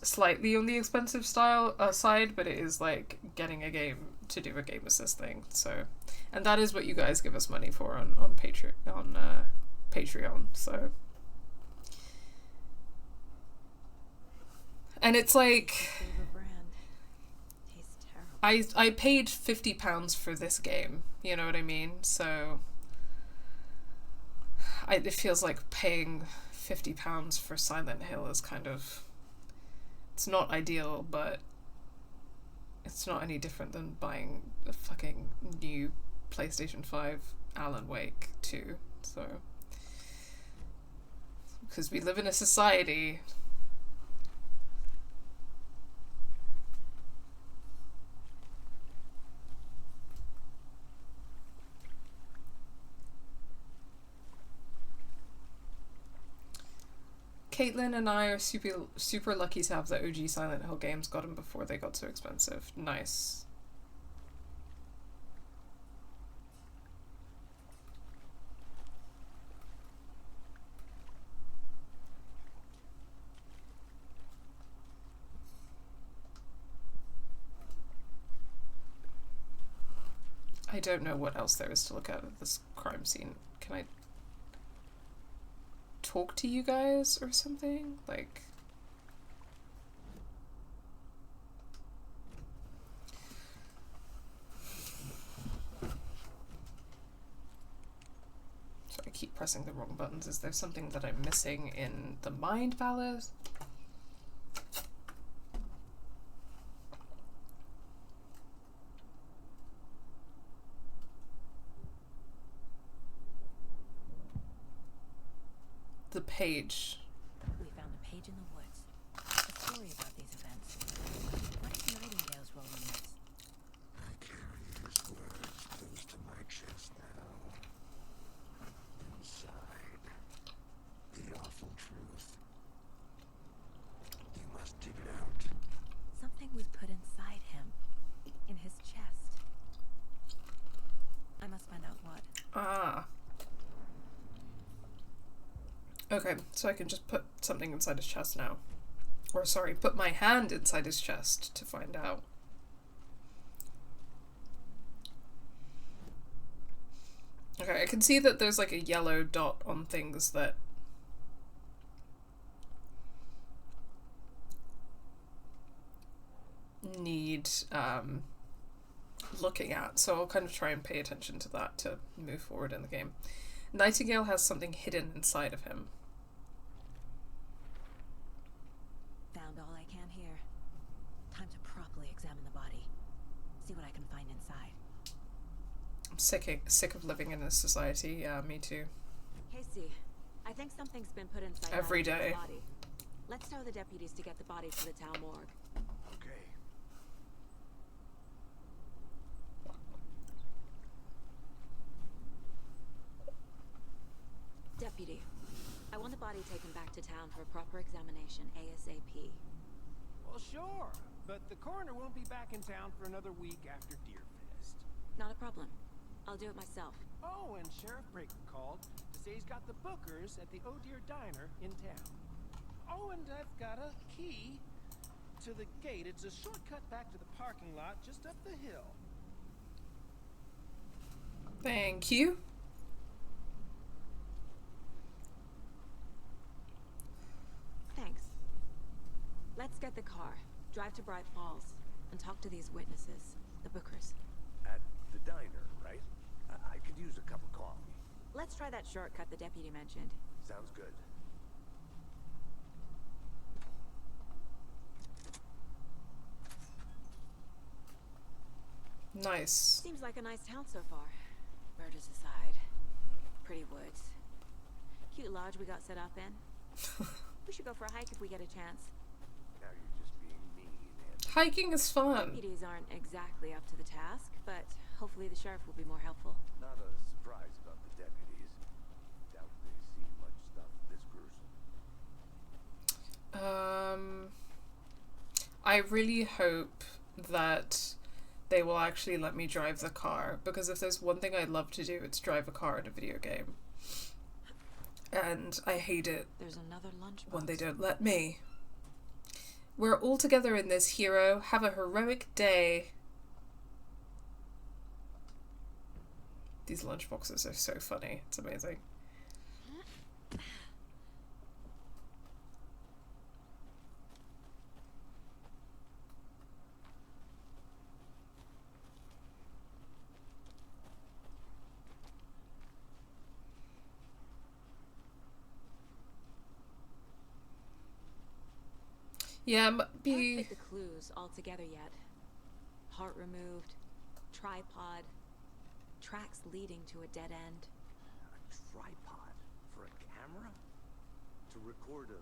slightly on the expensive side, but it is like getting a game to do a Game Assist thing. So, and that is what you guys give us money for on Patreon. So, and it's like, Favorite brand. Tastes terrible. I paid £50 for this game, you know what I mean? So it feels like paying £50 for Silent Hill is kind of... It's not ideal, but it's not any different than buying a fucking new PlayStation 5 Alan Wake 2, so... Because we live in a society... Caitlin and I are super lucky to have the OG Silent Hill games. Got them before they got so expensive. Nice. I don't know what else there is to look at this crime scene. Can I talk to you guys or something? Like... So I keep pressing the wrong buttons. Is there something that I'm missing in the Mind Palace? The page. We found a page in the woods. A story about these events. What is Nightingale's role in this? I carry his words close to my chest now. Inside, the awful truth. You must dig it out. Something was put inside him. In his chest. I must find out what. Ah. Okay, so I can just put something inside his chest now. Or sorry, put my hand inside his chest to find out. Okay, I can see that there's like a yellow dot on things that need looking at, so I'll kind of try and pay attention to that to move forward in the game. Nightingale has something hidden inside of him. Found all I can here. Time to properly examine the body. See what I can find inside. I'm sick of living in this society. Yeah, me too. Casey, I think something's been put inside Every day. the body. Let's tell the deputies to get the body to the town morgue. Okay. Deputy, I want the body taken back to town for a proper examination ASAP. Well, sure, but the coroner won't be back in town for another week after Deerfest. Not a problem. I'll do it myself. Oh, and Sheriff Brayton called to say he's got the bookers at the Oh Dear Diner in town. Oh, and I've got a key to the gate. It's a shortcut back to the parking lot just up the hill. Thank you. Thanks. Let's get the car, drive to Bright Falls, and talk to these witnesses, the bookers. At the diner, right? I could use a cup of coffee. Let's try that shortcut the deputy mentioned. Sounds good. Nice. Seems like a nice town so far. Murders aside. Pretty woods. Cute lodge we got set up in. We should go for a hike if we get a chance. Now you're just being mean and... Hiking is fun. Deputies aren't exactly up to the task, but hopefully the sheriff will be more helpful. Not a surprise about the deputies. Doubt they've seen much stuff this gruesome. I really hope that they will actually let me drive the car, because if there's one thing I love to do, it's drive a car in a video game. And I hate it There's another lunchbox. when they don't let me. We're all together in this, hero. Have a heroic day. These lunchboxes are so funny. It's amazing. Yeah, Can't be... fit the clues all together yet. Heart removed, tripod, tracks leading to a dead end. A tripod for a camera? To record a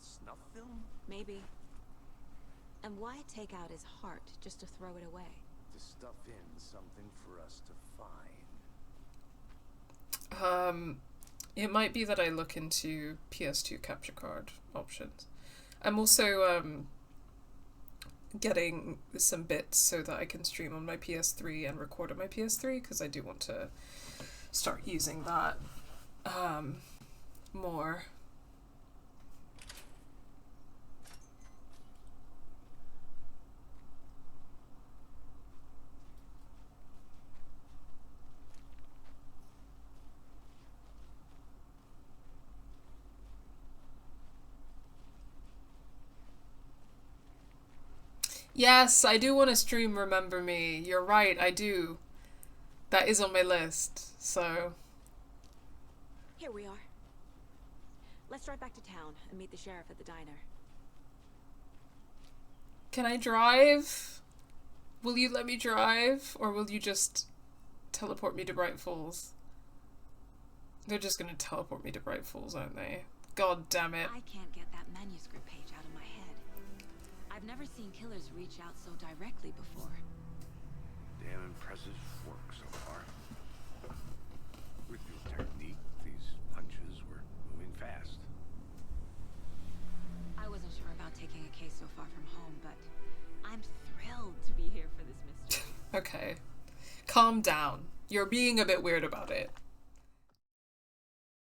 snuff film? Maybe. And why take out his heart just to throw it away? To stuff in something for us to find. It might be that I look into PS2 capture card options. I'm also getting some bits so that I can stream on my PS3 and record on my PS3, because I do want to start using that more. Yes, I do want to stream Remember Me. You're right, I do. That is on my list, so... Here we are. Let's drive back to town and meet the sheriff at the diner. Can I drive? Will you let me drive? Or will you just teleport me to Bright Falls? They're just gonna teleport me to Bright Falls, aren't they? God damn it. I can't get that manuscript page out of my head. I've never seen killers reach out so directly before. Damn impressive work so far. With your technique, these punches were moving fast. I wasn't sure about taking a case so far from home, but I'm thrilled to be here for this mystery. Okay. Calm down. You're being a bit weird about it.